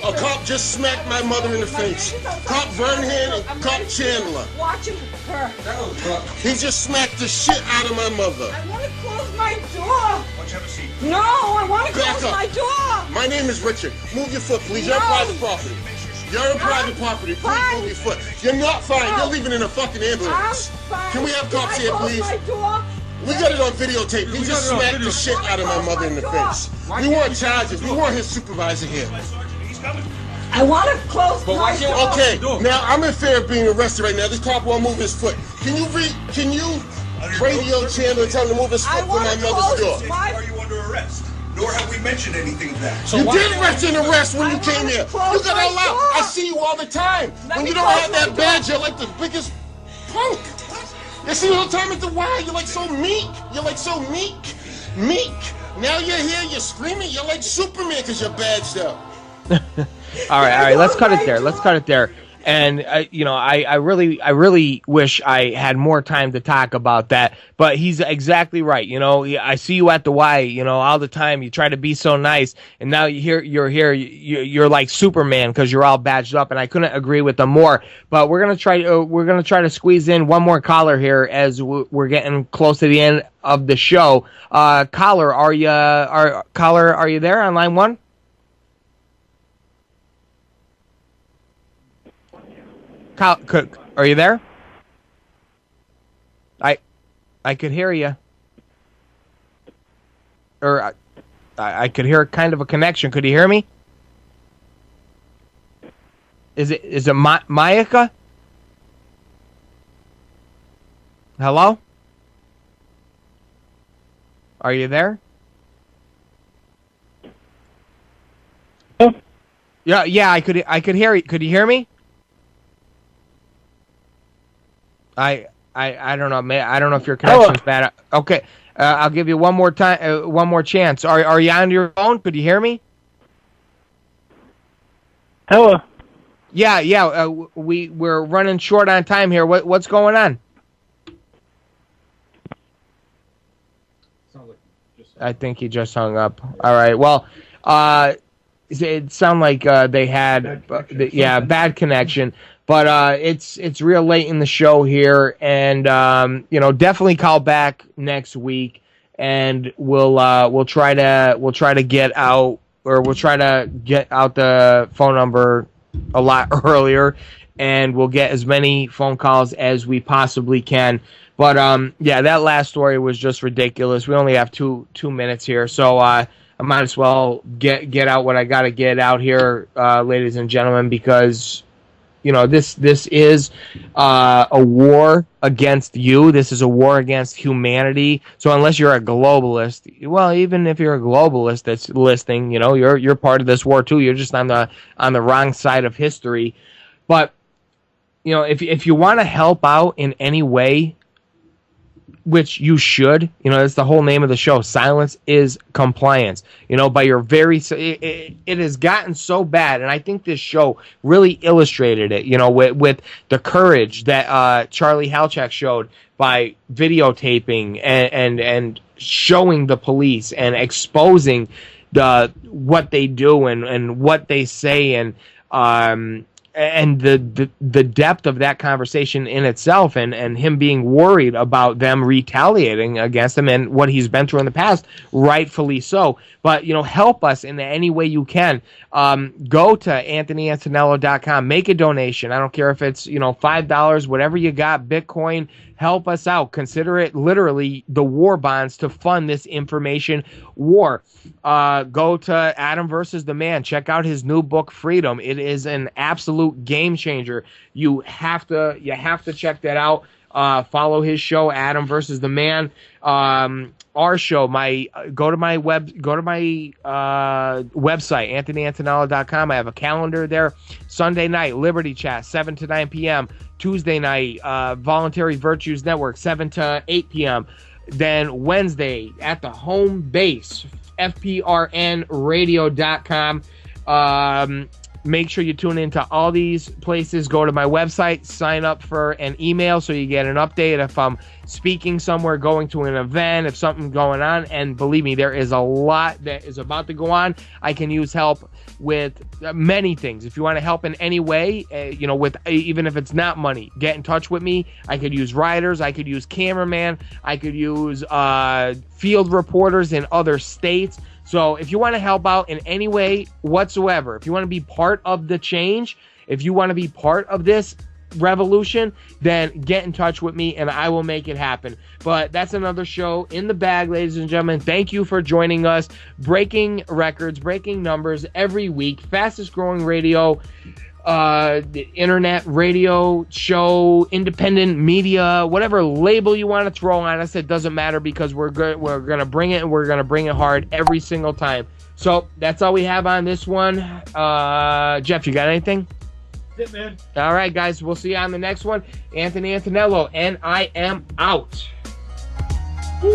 A cop just smacked my mother in the face. Cop Vernhan and Cop Chandler. Watching her. He just smacked the shit out of my mother. I want to close my door. No, I want to close my door. My name is Richard. Move your foot, please. You're private property. You're in private property. Please move your foot. You're not fine. You're leaving in a fucking ambulance. Can we have cops here, please? We got it on videotape. He just smacked the shit out of my mother in the face. We want charges. We want his supervisor here. I want to close my door. Okay, now I'm in fear of being arrested right now. This cop won't move his foot. Can you radio Chandler and tell him to move his foot to my mother's door? Are you under arrest? Nor have we mentioned anything of that. You did arrest when you came here. You got all out. I see you all the time. When you don't have that badge, you're like the biggest punk. You see all the time at the Y, you're like so meek. You're like so meek. Now you're here, you're screaming. You're like Superman because you're badged up. All right. Let's cut it there. And I really wish I had more time to talk about that. But he's exactly right. I see you at the Y, all the time. You try to be so nice, and now you're here. You're like Superman because you're all badged up. And I couldn't agree with them more. But we're gonna try to squeeze in one more caller here as we're getting close to the end of the show. Caller, are you there on line 1? Are you there? I could hear you. Or I could hear kind of a connection. Could you hear me? Is it Mayaka? Hello? Are you there? Yeah, I could hear you. Could you hear me? I don't know. I don't know if your connection's bad. Okay, I'll give you one more time, one more chance. Are you on your phone? Could you hear me? Hello. Yeah. We're running short on time here. What's going on? I think he just hung up. All right. Well, it sounded like they had bad connection. But it's real late in the show here, and definitely call back next week, and we'll try to get out the phone number a lot earlier, and we'll get as many phone calls as we possibly can. But that last story was just ridiculous. We only have two minutes here, so I might as well get out what I got to get out here, ladies and gentlemen, because this is a war against you. This is a war against humanity. So unless you're a globalist, well, even if you're a globalist that's listening, you're part of this war too. You're just on the wrong side of history. But if you want to help out in any way, which you should. You know, that's the whole name of the show. Silence is compliance. You know, by your very, it has gotten so bad, and I think this show really illustrated it. You know, with the courage that Charlie Halchak showed by videotaping and showing the police and exposing what they do and what they say and the depth of that conversation in itself, and him being worried about them retaliating against him and what he's been through in the past, rightfully so. But, you know, help us in any way you can. Go to AnthonyAntonello.com, make a donation. I don't care if it's, you know, $5, whatever you got, Bitcoin. Help us out. Consider it literally the war bonds to fund this information war. Go to Adam versus the Man. Check out his new book, Freedom. It is an absolute game changer. You have to check that out. Follow his show, Adam versus the Man. Our show, go to my website, AnthonyAntonello.com. I have a calendar there. Sunday night, Liberty Chat, 7 to 9 p.m. Tuesday night, Voluntary Virtues Network, 7 to 8 p.m. Then Wednesday at the home base, FPRNradio.com. Make sure you tune into all these places. Go to my website, sign up for an email so you get an update if I'm speaking somewhere, going to an event, if something's going on. And believe me, there is a lot that is about to go on. I can use help with many things. If you want to help in any way, you know, with even if it's not money, get in touch with me. I could use writers. I could use cameraman. I could use field reporters in other states. So if you want to help out in any way whatsoever, if you want to be part of the change, if you want to be part of this revolution, then get in touch with me and I will make it happen. But that's another show in the bag, ladies and gentlemen. Thank you for joining us. Breaking records, breaking numbers every week. Fastest growing radio, the internet radio show, independent media, whatever label you want to throw on us, it doesn't matter, because we're going to bring it, and we're going to bring it hard every single time. So that's all we have on this one. Jeff, you got anything? That's it, man. All right, guys, we'll see you on the next one. Anthony Antonello, and I am out. Woo.